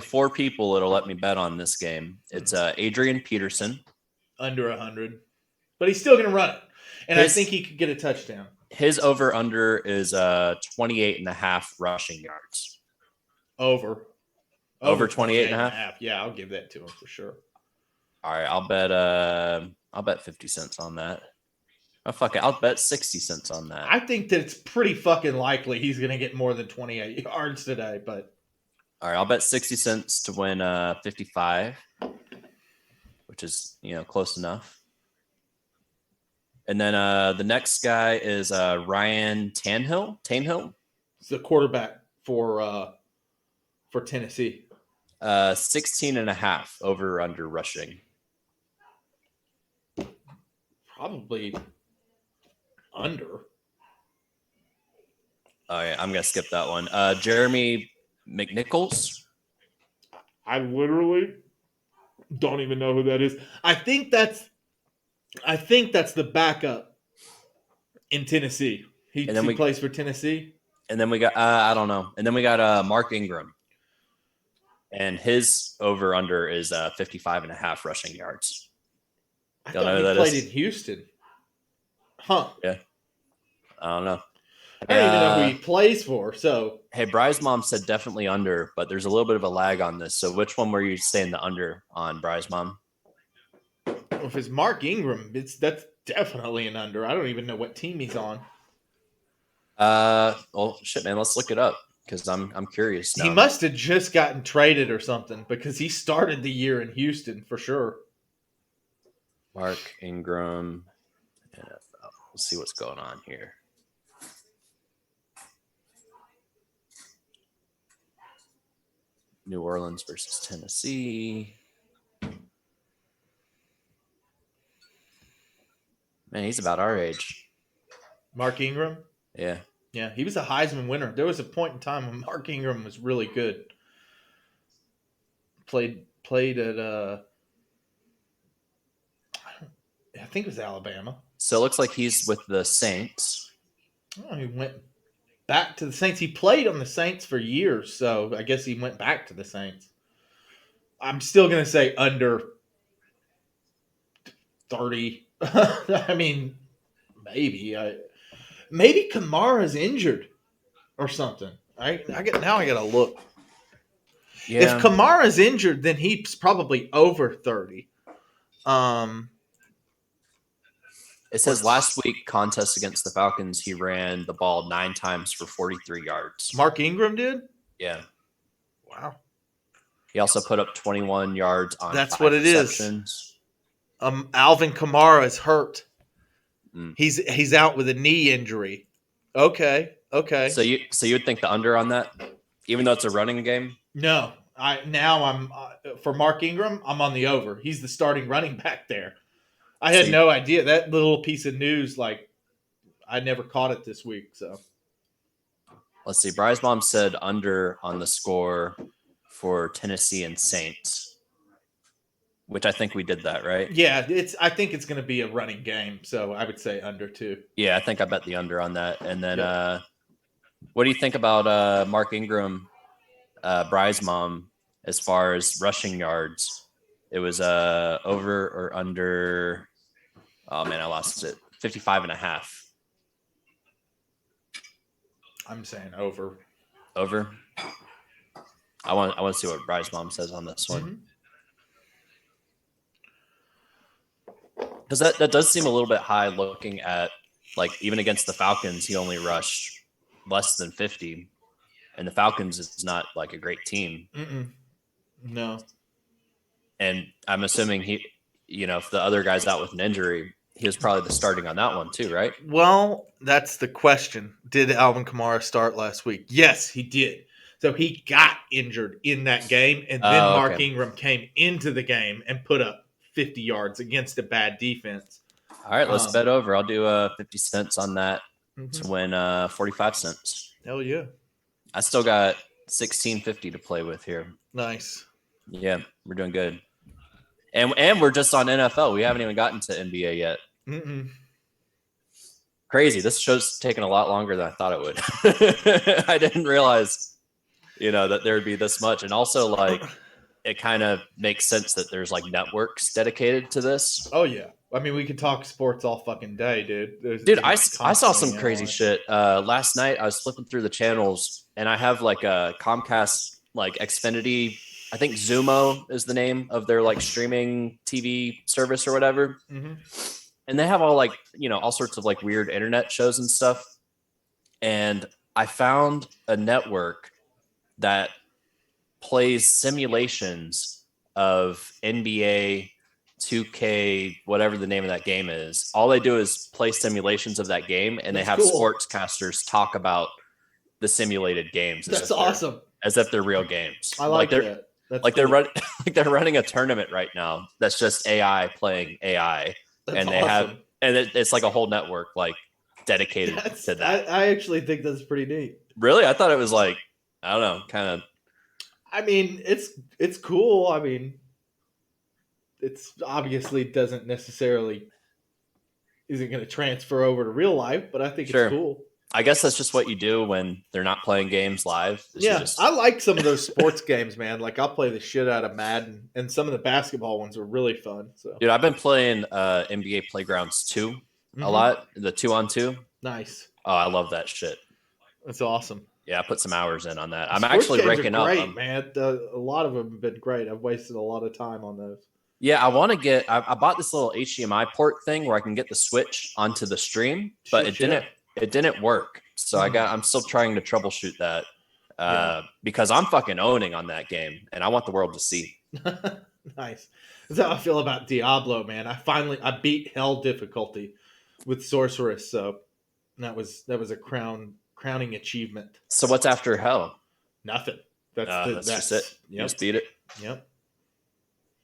4 people that'll let me bet on this game. It's Adrian Peterson under 100, but he's still going to run it, and I think he could get a touchdown. His over under is 28.5 rushing yards. Over 28.5. Yeah, I'll give that to him for sure. All right, I'll bet 50 cents on that. Oh, fuck it. I'll bet 60 cents on that. I think that it's pretty fucking likely he's going to get more than 28 yards today, but. All right, I'll bet 60 cents to win 55, which is, close enough. And then the next guy is Ryan Tannehill. He's the quarterback for Tennessee. 16.5 over under rushing. Probably under. All right, I'm going to skip that one. Jeremy McNichols. I literally don't even know who that is. I think that's the backup in Tennessee. He plays for Tennessee. And then we got I don't know. And then we got Mark Ingram. And his over under is 55.5 rushing yards. I thought he played in Houston. Huh. Yeah. I don't know. I don't even know who he plays for. So hey, Bry's mom said definitely under, but there's a little bit of a lag on this. So which one were you saying the under on, Bry's mom? If it's Mark Ingram, that's definitely an under. I don't even know what team he's on. Well, shit, man. Let's look it up because I'm curious now. He must have just gotten traded or something because he started the year in Houston for sure. Mark Ingram. NFL. Let's see what's going on here. New Orleans versus Tennessee. Man, he's about our age. Mark Ingram? Yeah. Yeah, he was a Heisman winner. There was a point in time when Mark Ingram was really good. Played at I think it was Alabama. So it looks like he's with the Saints. Oh, he went back to the Saints. He played on the Saints for years, so I guess he went back to the Saints. I'm still going to say under 30. I mean, maybe. Maybe Kamara's injured or something. I got to look. Yeah. If Kamara's injured, then he's probably over 30. It says last week contest against the Falcons, he ran the ball 9 times for 43 yards. Mark Ingram did? Yeah. Wow. He also put up 21 yards on That's 5 what it is. receptions. Alvin Kamara is hurt. Mm. He's out with a knee injury. Okay. So you would think the under on that, even though it's a running game? No, I'm for Mark Ingram. I'm on the over. He's the starting running back there. I had no idea that little piece of news. Like, I never caught it this week. So let's see. Bry's mom said under on the score for Tennessee and Saints, which I think we did that, right? yeah, I think it's going to be a running game. So I would say under too. Yeah, I think I bet the under on that. And then, what do you think about Mark Ingram, Bry's mom, as far as rushing yards? It was over or under. Oh man, I lost it. 55.5. I'm saying over. Over. I want to see what Bry's mom says on this one. Because that does seem a little bit high looking at, like, even against the Falcons, he only rushed less than 50. And the Falcons is not like a great team. No. And I'm assuming if the other guy's out with an injury, he was probably the starting on that one too, right? Well, that's the question. Did Alvin Kamara start last week? Yes, he did. So he got injured in that game, and then Mark Ingram came into the game and put up 50 yards against a bad defense. All right, let's bet over. I'll do 50 cents on that to win 45 cents. Hell yeah. I still got $16.50 to play with here. Nice. Yeah, we're doing good. And we're just on NFL. We haven't even gotten to NBA yet. Crazy. This show's taking a lot longer than I thought it would. I didn't realize, that there would be this much. And also, like, it kind of makes sense that there's, like, networks dedicated to this. Oh, yeah. I mean, we could talk sports all fucking day, dude. Dude, I saw some crazy shit. Last night, I was flipping through the channels, and I have, like, a Comcast, like, Xfinity. I think Zumo is the name of their, like, streaming TV service or whatever. And they have all, like, all sorts of, like, weird internet shows and stuff. And I found a network that plays simulations of NBA 2K, whatever the name of that game is. All they do is play simulations of that game, and they have sportscasters talk about the simulated games. That's awesome. As if they're real games. I like that. That's like cool. They're running a tournament right now that's just AI playing AI. That's awesome. It's like a whole network like dedicated to that. I actually think that's pretty neat. Really? I thought it was like, I don't know, kind of. I mean, it's cool. I mean, it's obviously isn't going to transfer over to real life, but I think it's cool. I guess that's just what you do when they're not playing games live. Yeah, I like some of those sports games, man. Like, I'll play the shit out of Madden, and some of the basketball ones are really fun. So, dude, I've been playing NBA Playgrounds 2 a lot, the 2-on-2. Nice. Oh, I love that shit. That's awesome. Yeah, I put some hours in on that. I'm actually ranking up. Great, man. A lot of them have been great. I've wasted a lot of time on those. Yeah, I want to get. I bought this little HDMI port thing where I can get the Switch onto the stream, but it didn't work. So I'm still trying to troubleshoot that because I'm fucking owning on that game, and I want the world to see. Nice. That's how I feel about Diablo, man. I beat hell difficulty with Sorceress, so that was a crowning achievement. So what's after hell? Nothing. That's just it. Yep. You just beat it. Yep.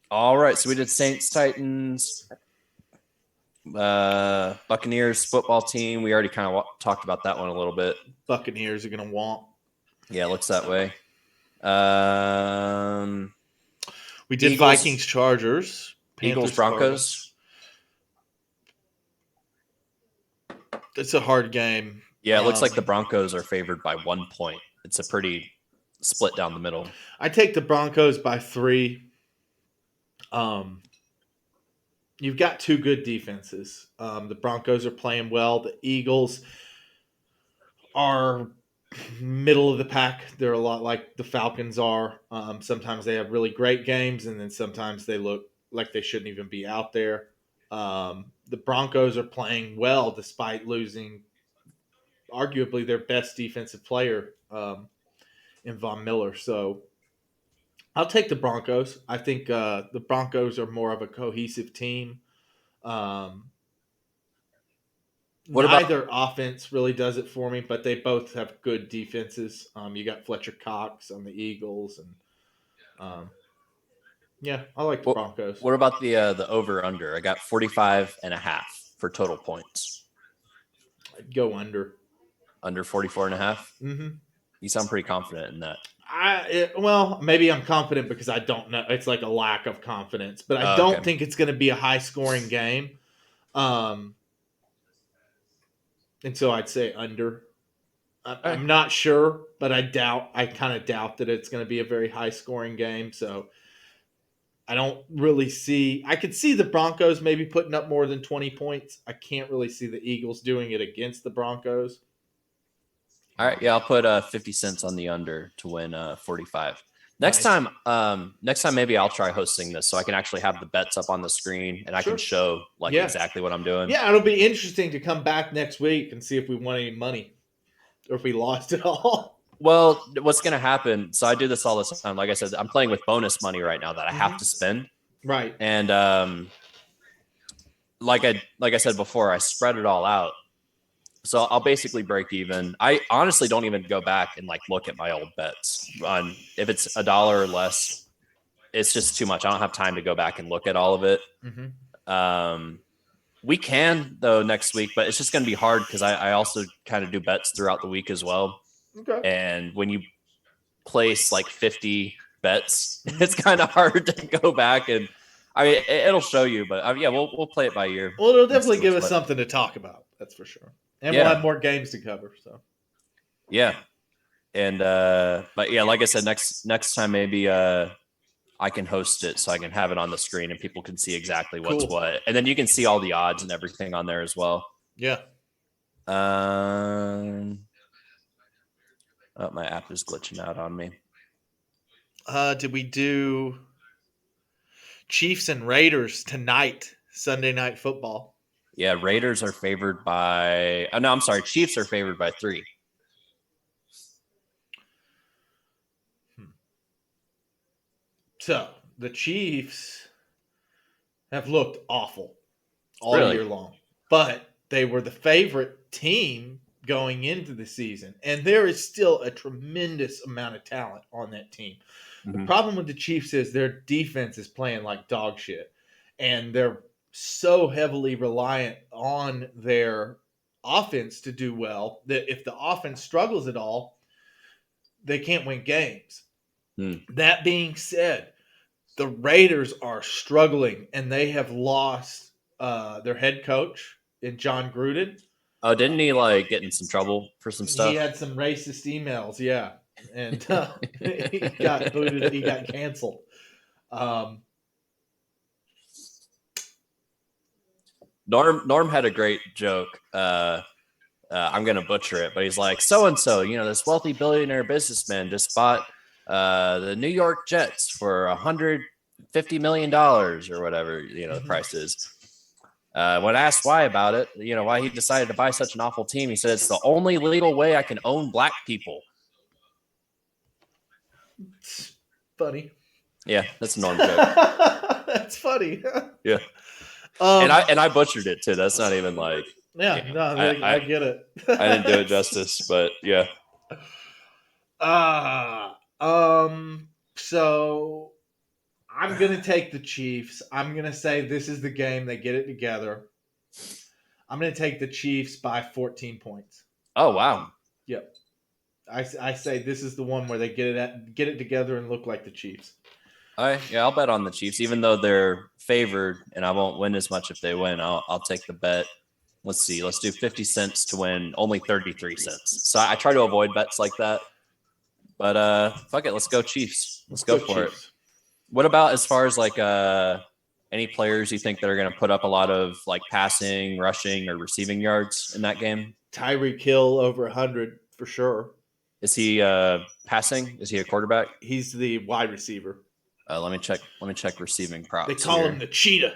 All right, so we did Saints, Titans, Buccaneers football team. We already kind of talked about that one a little bit. Buccaneers are going to want. Yeah, it looks that way. We did Eagles, Vikings, Chargers, Panthers, Eagles, Broncos. It's a hard game. Yeah, it looks like the Broncos are favored by 1 point. It's a pretty split down the middle. I take the Broncos by 3. You've got two good defenses. The Broncos are playing well. The Eagles are middle of the pack. They're a lot like the Falcons are. Sometimes they have really great games, and then sometimes they look like they shouldn't even be out there. The Broncos are playing well despite losing arguably their best defensive player and Von Miller. So I'll take the Broncos. I think the Broncos are more of a cohesive team. Neither offense really does it for me, but they both have good defenses. You got Fletcher Cox on the Eagles, and yeah, I like the Broncos. What about the over under? I got 45.5 for total points. I'd go under. Under 44.5? Mm-hmm. You sound pretty confident in that. Well, maybe I'm confident because I don't know. It's like a lack of confidence, but I don't think it's going to be a high scoring game. And so I'd say under. I'm not sure, but I kind of doubt that it's going to be a very high scoring game. So I don't really see. I could see the Broncos maybe putting up more than 20 points. I can't really see the Eagles doing it against the Broncos. All right, yeah, I'll put 50 cents on the under to win 45. Next time maybe I'll try hosting this so I can actually have the bets up on the screen and I can show exactly what I'm doing. Yeah, it'll be interesting to come back next week and see if we won any money or if we lost it all. Well, what's going to happen? So I do this all the time. Like I said, I'm playing with bonus money right now that I have to spend. Right. And like I said before, I spread it all out. So I'll basically break even. I honestly don't even go back and look at my old bets on if it's $1 or less. It's just too much. I don't have time to go back and look at all of it. Mm-hmm. We can though next week, but it's just going to be hard because I also kind of do bets throughout the week as well. Okay. And when you place 50 bets, it's kind of hard to go back and it'll show you, but yeah, we'll play it by ear. Well, it'll definitely give us something to talk about. That's for sure. And we'll have more games to cover. So yeah. And but yeah, like I said, next time maybe I can host it so I can have it on the screen and people can see exactly what's what. And then you can see all the odds and everything on there as well. Yeah. Oh, my app is glitching out on me. Did we do Chiefs and Raiders tonight, Sunday Night Football? Yeah, Raiders are favored by no, I'm sorry, Chiefs are favored by 3. So the Chiefs have looked awful all year long, but they were the favorite team going into the season, and there is still a tremendous amount of talent on that team. Mm-hmm. The problem with the Chiefs is their defense is playing like dog shit, and they're so heavily reliant on their offense to do well that if the offense struggles at all, they can't win games. That being said, the Raiders are struggling, and they have lost their head coach in John Gruden. Oh, didn't he get in some trouble for some stuff? He had some racist emails, yeah, and he got booted. He got canceled. Norm had a great joke. I'm gonna butcher it, but he's like, so and so, this wealthy billionaire businessman just bought the New York Jets for $150 million or whatever the price is. When asked why about it, why he decided to buy such an awful team, he said it's the only legal way I can own black people. It's funny. Yeah, that's a Norm joke. That's funny. Yeah. And I butchered it too. That's not even I get it. I didn't do it justice, but yeah. So I'm gonna take the Chiefs. I'm gonna say this is the game they get it together. I'm gonna take the Chiefs by 14 points. Oh wow. Yep. I say this is the one where they get it together and look like the Chiefs. I'll bet on the Chiefs, even though they're favored, and I won't win as much if they win. I'll take the bet. Let's see. Let's do 50 cents to win only 33 cents. So I try to avoid bets like that. But fuck it, let's go Chiefs. Let's go for it. What about as far as any players you think that are going to put up a lot of passing, rushing, or receiving yards in that game? Tyreek Hill over 100 for sure. Is he passing? Is he a quarterback? He's the wide receiver. Let me check receiving props. They call him the Cheetah.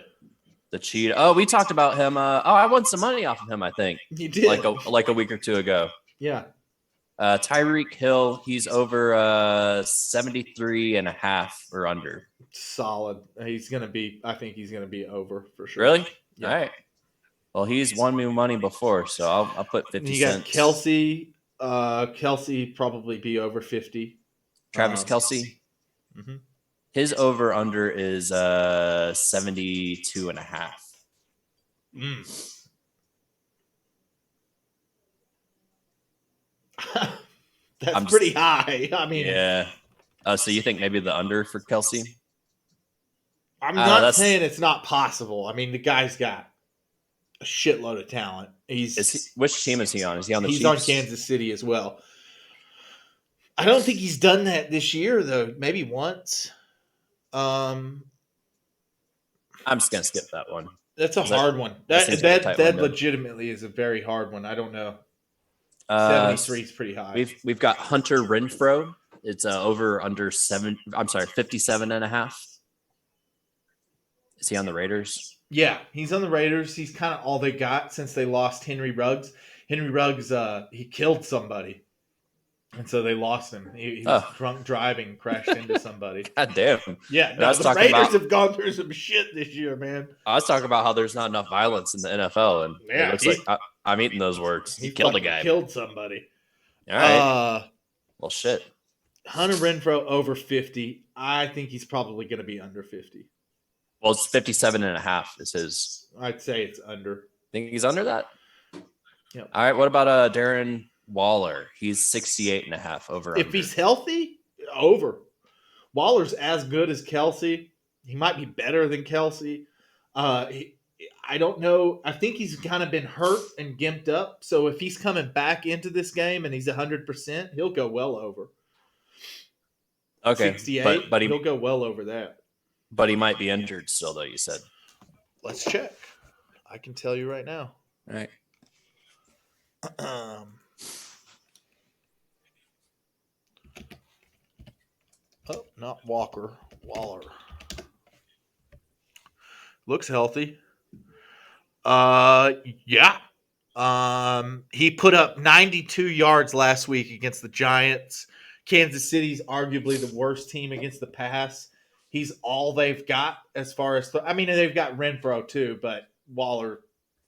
The Cheetah. Oh, we talked about him. I won some money off of him, I think. You did. Like a week or two ago. Yeah. Tyreek Hill, he's over 73.5 or under. Solid. He's going to be, I think he's going to be over for sure. Really? Yeah. All right. Well, he's won me money before, so I'll put 50 You got cents. Kelsey. Kelsey probably be over 50. Travis Kelsey. Mm-hmm. His over under is 72.5. That's pretty high. I mean, yeah. So you think maybe the under for Kelsey? I'm not saying it's not possible. I mean, the guy's got a shitload of talent. Which team is he on? Is he on the Chiefs? He's on Kansas City as well. I don't think he's done that this year, though. Maybe once. I'm just gonna skip that one. That's a hard one. That legitimately is a very hard one. I don't know. 73 is pretty high. We've got Hunter Renfrow. It's over under 57.5. Is he on the Raiders? Yeah, he's on the Raiders. He's kind of all they got since they lost Henry Ruggs. Henry Ruggs, he killed somebody. And so they lost him. He was drunk driving, crashed into somebody. God damn. Yeah, no, the Raiders have gone through some shit this year, man. I was talking about how there's not enough violence in the NFL, and it looks like I'm eating those words. He killed a guy. Killed somebody. All right. Well, shit. Hunter Renfrow over 50. I think he's probably going to be under 50. Well, it's 57.5 is his. I'd say it's under. Think he's under that? Yep. All right. What about Darren Waller? He's 68.5 over. If he's healthy, over. Waller's as good as Kelsey. He might be better than Kelsey. I don't know. I think he's kind of been hurt and gimped up. So if he's coming back into this game and he's 100%, he'll go well over. Okay. 68, but he'll go well over that. But he might be injured still, though, you said. Let's check. I can tell you right now. All right. Oh, not Walker. Waller. Looks healthy. Yeah. He put up 92 yards last week against the Giants. Kansas City's arguably the worst team against the pass. He's all they've got as far as I mean, they've got Renfrow too, but Waller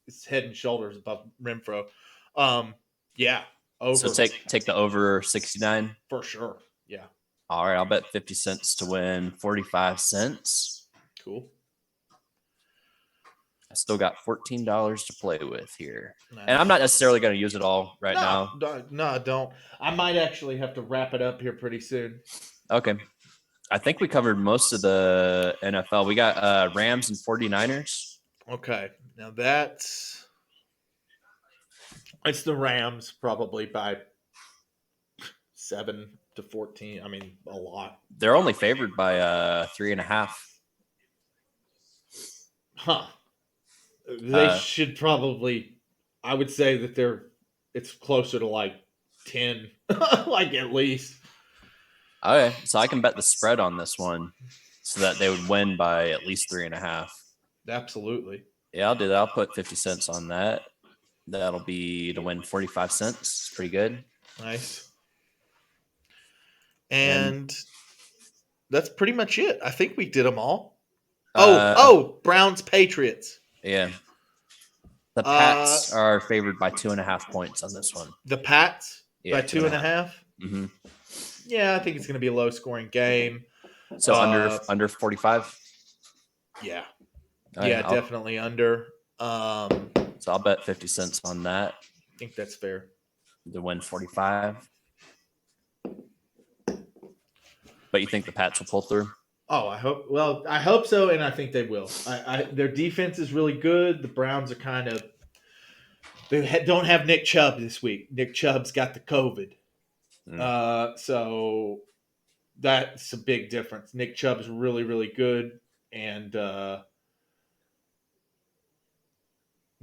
is head and shoulders above Renfrow. Yeah, over. So take the over 69 for sure. Yeah. All right, I'll bet 50 cents to win 45 cents. Cool. I still got $14 to play with here. Nice. And I'm not necessarily going to use it all now. No, don't. I might actually have to wrap it up here pretty soon. Okay. I think we covered most of the NFL. We got Rams and 49ers. Okay. Now it's the Rams probably by 7 to 14. I mean, a lot. They're only favored by 3.5. Huh. They should probably, I would say that it's closer to like 10, like at least. Okay, so I can bet the spread on this one so that they would win by at least 3.5. Absolutely. Yeah, I'll do that. I'll put 50 cents on that. That'll be to win 45 cents. Pretty good. Nice. And that's pretty much it. I think we did them all. Browns Patriots. Yeah. The Pats are favored by 2.5 points on this one. The Pats by 2.5? Mm-hmm. Yeah, I think it's going to be a low-scoring game. So under 45? Yeah. Right, yeah, definitely under. So I'll bet 50 cents on that. I think that's fair. To win 45. But you think the Pats will pull through? Oh, I hope so, and I think they will. Their defense is really good. The Browns are kind of don't have Nick Chubb this week. Nick Chubb's got the COVID. So that's a big difference. Nick Chubb is really, really good, and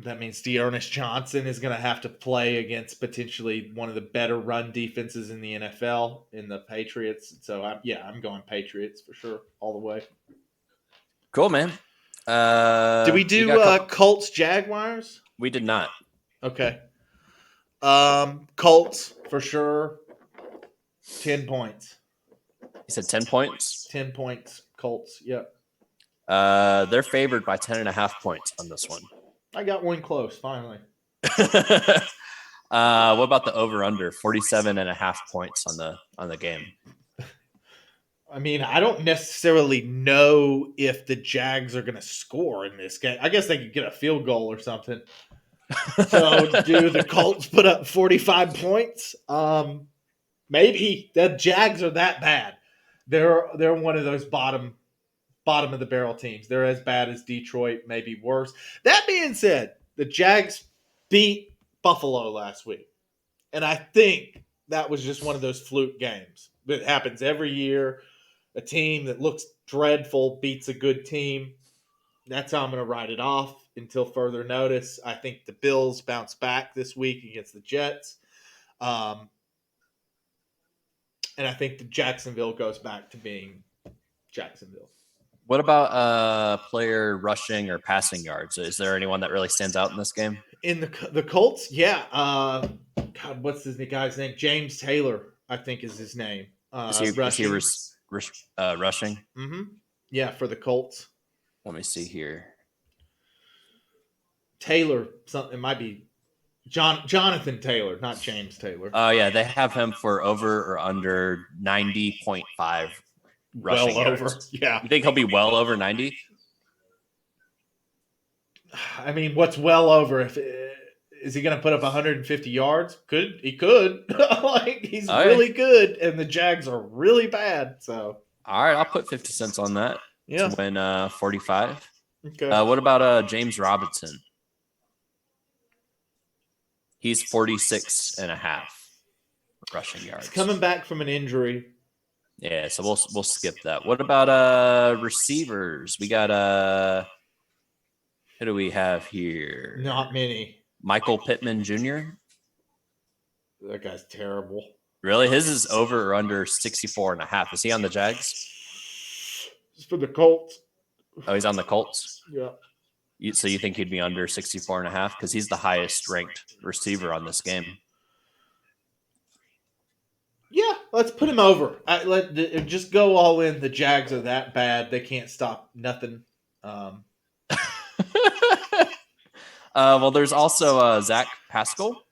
that means Dearness Johnson is going to have to play against potentially one of the better run defenses in the NFL in the Patriots. So I'm going Patriots for sure, all the way. Cool, man. Did we do Colts Jaguars? We did not. Okay. Colts for sure. 10 points. You said 10 points? 10 points, Colts. Yep. They're favored by 10.5 points on this one. I got one close, finally. What about the over/under? 47.5 points on the game. I mean, I don't necessarily know if the Jags are going to score in this game. I guess they could get a field goal or something. So, do the Colts put up 45 points? Maybe. The Jags are that bad. They're one of those bottom of the barrel teams. They're as bad as Detroit, maybe worse. That being said, the Jags beat Buffalo last week. And I think that was just one of those fluke games. It happens every year. A team that looks dreadful beats a good team. That's how I'm going to write it off until further notice. I think the Bills bounce back this week against the Jets. And I think the Jacksonville goes back to being Jacksonville. What about player rushing or passing yards? Is there anyone that really stands out in this game? In the Colts, yeah. God, what's this guy's name? James Taylor, I think is his name. Is he rushing? Mm-hmm. Yeah, for the Colts. Let me see here. Taylor, something. It might be Jonathan Taylor, not James Taylor. Oh, yeah. They have him for over or under 90.5 rushing yards. Over. Yeah. You think he'll be well over 90? I mean, what's well over? Is he going to put up 150 yards? He could. Like, he's really good, and the Jags are really bad. So, all right, I'll put 50 cents on that. Yeah, to win 45. Okay. What about James Robinson? He's 46.5 rushing yards. He's coming back from an injury. Yeah, so we'll skip that. What about receivers? We got who do we have here? Not many. Michael Pittman Jr. That guy's terrible. Really? His is over or under 64.5. Is he on the Jags? It's for the Colts. Oh, he's on the Colts? Yeah. So you think he'd be under 64.5? Because he's the highest ranked receiver on this game. Yeah, let's put him over. Just go all in. The Jags are that bad. They can't stop nothing. Well, there's also Zach Pascal.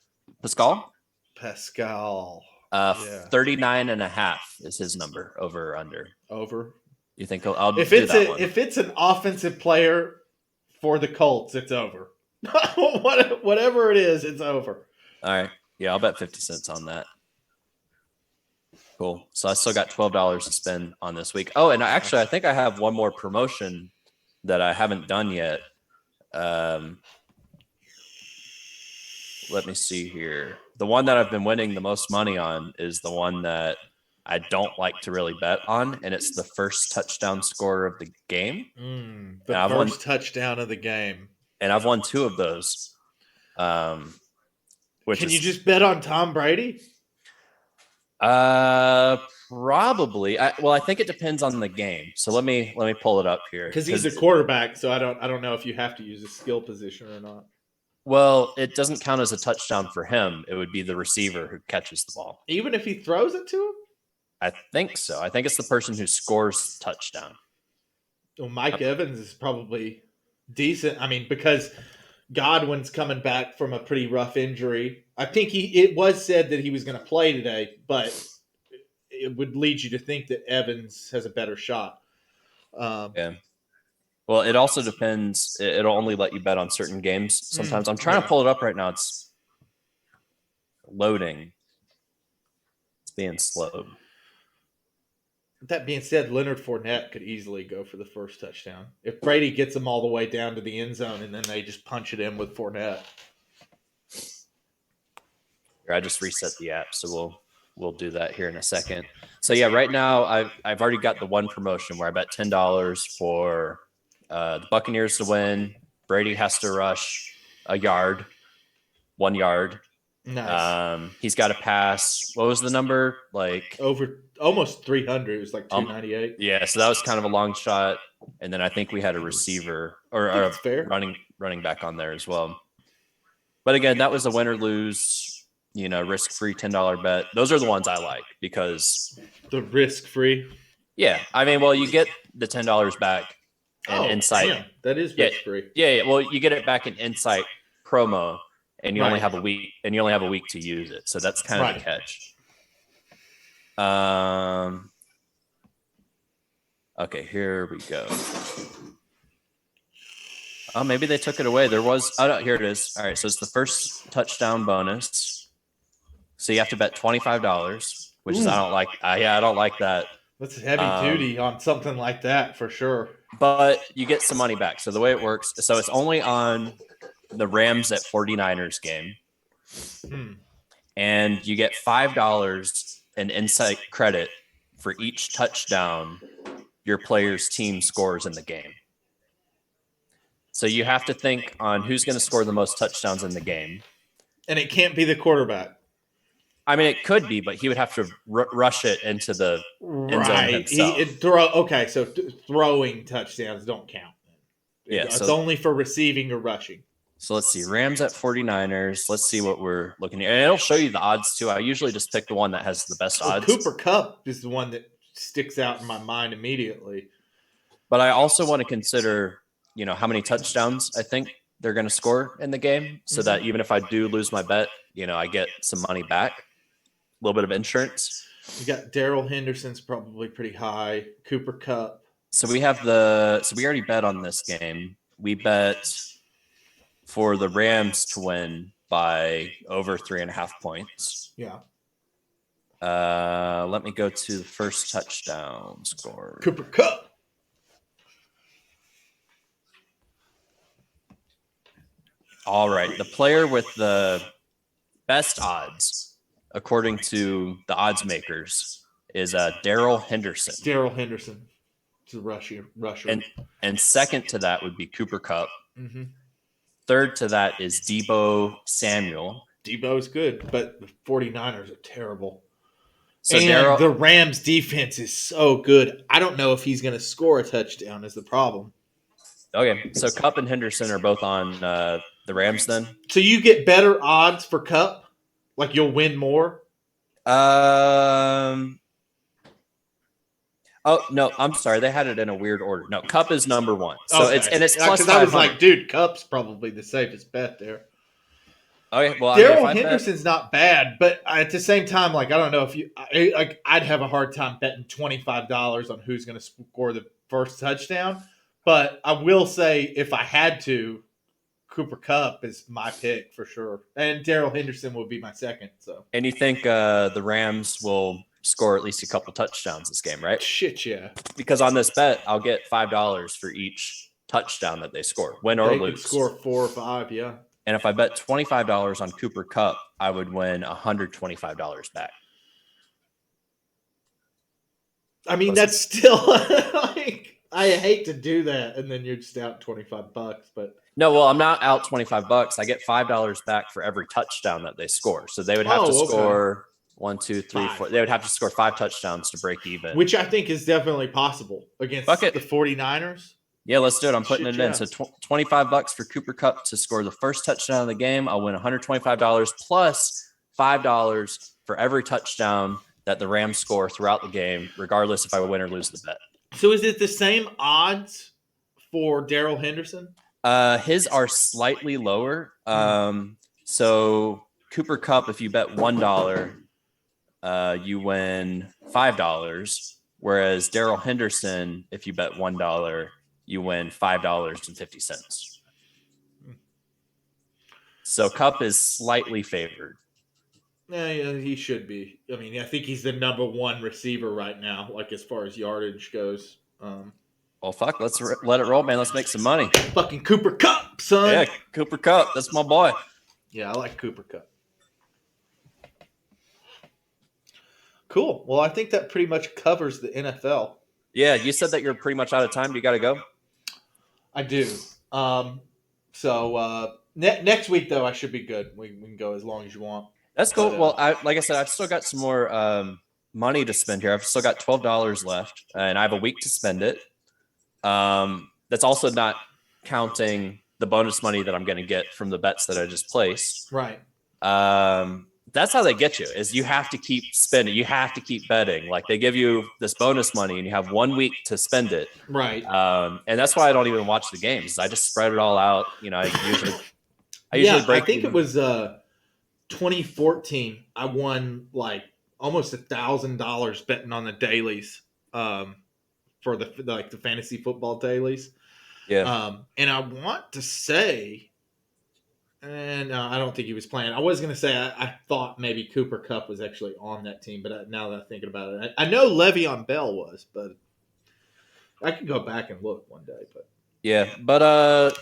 39.5 is his number, over or under. Over. You think I'll if do it's that one. If it's an offensive player for the Colts, it's over. Whatever it is, it's over. All right. Yeah, I'll bet 50 cents on that. Cool. So I still got $12 to spend on this week. Oh, and I think I have one more promotion that I haven't done yet. Let me see here. The one that I've been winning the most money on is the one that I don't like to really bet on, and it's the first touchdown scorer of the game. The first touchdown of the game. And I've won 2 of those. Can you just bet on Tom Brady? Probably. I think it depends on the game. So let me pull it up here. Because he's a quarterback, so I don't know if you have to use a skill position or not. Well, it doesn't count as a touchdown for him. It would be the receiver who catches the ball. Even if he throws it to him? I think so. I think it's the person who scores the touchdown. Well, Mike Evans is probably decent. I mean, because Godwin's coming back from a pretty rough injury. I think it was said that he was going to play today, but it would lead you to think that Evans has a better shot. Yeah. Well, it also depends. It'll only let you bet on certain games sometimes. I'm trying to pull it up right now. It's loading. It's being slow. That being said, Leonard Fournette could easily go for the first touchdown. If Brady gets them all the way down to the end zone and then they just punch it in with Fournette. Here, I just reset the app, so we'll do that here in a second. So yeah, right now I've already got the one promotion where I bet $10 for the Buccaneers to win. Brady has to rush 1 yard. Nice. He's got to pass. What was the number? Like over almost 300. It was like 298. Yeah, so that was kind of a long shot. And then I think we had a receiver or a running back on there as well. But again, that was a win or lose risk-free $10 bet. Those are the ones I like because The risk-free. yeah, I mean, well, you get the $10 back in Insight. Damn, that is Yeah, risk-free. yeah. Well, you get it back in Insight promo, and you only Right. have a week, to use it. So that's kind of the catch. Okay, here we go. Oh, maybe they took it away. There was. Oh, no, here it is. All right, so it's the first touchdown bonus. So you have to bet $25, which is I don't like. I don't like that. That's heavy duty on something like that for sure. But you get some money back. So the way it works, so it's only on the Rams at 49ers game. And you get $5 in Insight credit for each touchdown your player's team scores in the game. So you have to think on who's going to score the most touchdowns in the game. And it can't be the quarterback. I mean, it could be, but he would have to rush it into the end zone himself. So throwing touchdowns don't count. Yeah, it's only for receiving or rushing. So let's see. Rams at 49ers. Let's see what we're looking at. And it'll show you the odds, too. I usually just pick the one that has the best odds. Cooper Kupp is the one that sticks out in my mind immediately. But I also want to consider, how many touchdowns I think they're going to score in the game so that even if I do lose my bet, I get some money back. A little bit of insurance. You got Darrell Henderson's probably pretty high. Cooper Kupp. So we have we already bet on this game. We bet for the Rams to win by over 3.5 points. Yeah. Let me go to the first touchdown score. Cooper Kupp. All right. The player with the best odds, according to the odds makers, is Darrell Henderson. Darrell Henderson. It's a rusher. And second to that would be Cooper Kupp. Mm-hmm. Third to that is Deebo Samuel. Deebo's good, but the 49ers are terrible. So and the Rams defense is so good. I don't know if he's going to score a touchdown is the problem. Okay, so Kupp and Henderson are both on the Rams then? So you get better odds for Kupp? Like you'll win more? Oh, no, I'm sorry. They had it in a weird order. No, Kupp is number one. So it's plus 500. I was like, dude, Kupp's probably the safest bet there. Okay, well, Darrell Henderson's not bad, but at the same time, like I don't know if I'd have a hard time betting $25 on who's going to score the first touchdown. But I will say, if I had to, Cooper Kupp is my pick for sure, and Darrell Henderson would be my second. So, and you think the Rams will score at least a couple touchdowns this game, right? Shit, yeah. Because on this bet, I'll get $5 for each touchdown that they score, win or lose. They could score 4 or 5, yeah. And if I bet $25 on Cooper Kupp, I would win $125 back. I mean, that's still like I hate to do that, and then you're just out $25, but no, well, I'm not out $25. I get $5 back for every touchdown that they score. So they would have to score 1, 2, 3, 4. They would have to score 5 touchdowns to break even, which I think is definitely possible against the 49ers. Yeah, let's do it. I'm putting it in. So $25 for Cooper Kupp to score the first touchdown of the game. I'll win $125 plus $5 for every touchdown that the Rams score throughout the game, regardless if I win or lose the bet. So is it the same odds for Darrell Henderson? His are slightly lower. So Cooper Kupp, if you bet $1, you win $5. Whereas Darrell Henderson, if you bet $1, you win $5.50. So Kupp is slightly favored. Yeah, he should be. I mean, I think he's the number one receiver right now, like as far as yardage goes. Well, fuck, let's let it roll, man. Let's make some money. Fucking Cooper Kupp, son. Yeah, Cooper Kupp. That's my boy. Yeah, I like Cooper Kupp. Cool. Well, I think that pretty much covers the NFL. Yeah, you said that you're pretty much out of time. You got to go? I do. Next week, though, I should be good. We can go as long as you want. That's cool. Well, like I said, I've still got some more money to spend here. I've still got $12 left, and I have a week to spend it. That's also not counting the bonus money that I'm going to get from the bets that I just placed. Right. that's how they get you, is you have to keep spending. You have to keep betting. Like, they give you this bonus money and you have 1 week to spend it. Right. And that's why I don't even watch the games. I just spread it all out. You know, I usually break. I think it was 2014. I won like almost $1,000 betting on the dailies for the fantasy football dailies. Yeah. And I want to say, and I don't think he was playing. I was going to say I thought maybe Cooper Kupp was actually on that team, but now that I'm thinking about it, I know Le'Veon Bell was, but I could go back and look one day. But yeah, but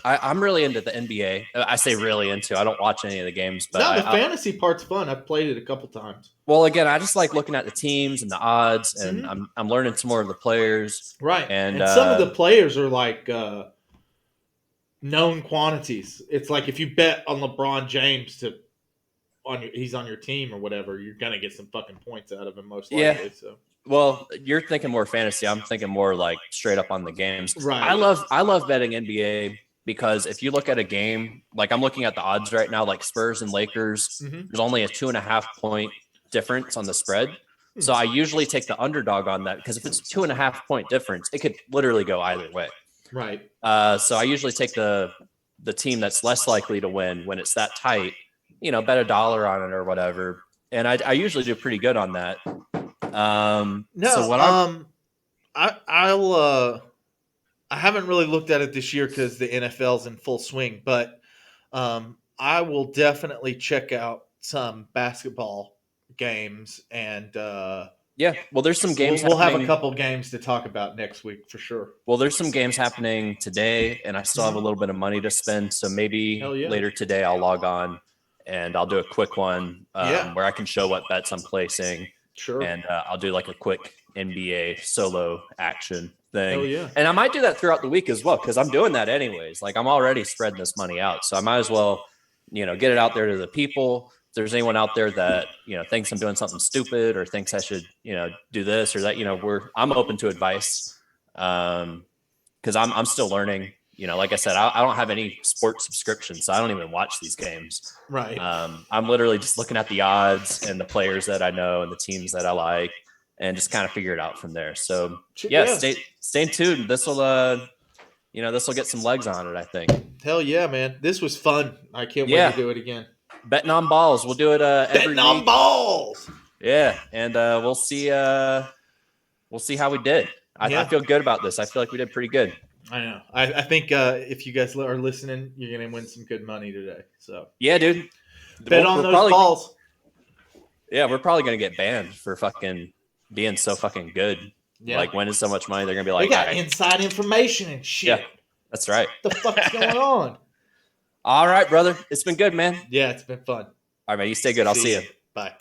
I'm really into the NBA. I say really into. I don't watch any of the games, but no, the fantasy part's fun. I've played it a couple times. Well, again, I just like looking at the teams and the odds, and I'm learning some more of the players. Right, and some of the players are like known quantities. It's like if you bet on LeBron James he's on your team or whatever, you're gonna get some fucking points out of him most likely. Yeah. So. Well, you're thinking more fantasy. I'm thinking more like straight up on the games. Right. I love betting NBA because if you look at a game, like I'm looking at the odds right now, like Spurs and Lakers, there's only a 2.5 point difference on the spread. So I usually take the underdog on that because if it's 2.5 point difference, it could literally go either way. Right. So I usually take the team that's less likely to win when it's that tight, you know, bet $1 on it or whatever. And I usually do pretty good on that. I haven't really looked at it this year because the NFL's in full swing, but I will definitely check out some basketball games and yeah, well, there's some games. We'll have a couple games to talk about next week for sure. Well, there's some games happening today, and I still have a little bit of money to spend. So maybe later today I'll log on and I'll do a quick one where I can show what bets I'm placing. Sure. And I'll do like a quick NBA solo action thing. Oh, yeah. And I might do that throughout the week as well because I'm doing that anyways. Like I'm already spreading this money out. So I might as well, you know, get it out there to the people. If there's anyone out there that, you know, thinks I'm doing something stupid or thinks I should, you know, do this or that, you know, I'm open to advice because I'm still learning. You know, like I said, I don't have any sports subscriptions, so I don't even watch these games. Right. I'm literally just looking at the odds and the players that I know and the teams that I like and just kind of figure it out from there. So stay tuned. This will, you know, this will get some legs on it, I think. Hell yeah, man. This was fun. I can't wait to do it again. Betting on balls. We'll do it every Betting on balls. Yeah. And we'll see how we did. I feel good about this. I feel like we did pretty good. I know. I think if you guys are listening, you're going to win some good money today. So yeah, dude. Bet on those balls. Yeah, we're probably going to get banned for fucking being so fucking good. Yeah. Like winning so much money, they're going to be like, we got inside information and shit. Yeah, that's right. What the fuck's going on? All right, brother. It's been good, man. Yeah, it's been fun. All right, man. You stay good. I'll see you. Bye.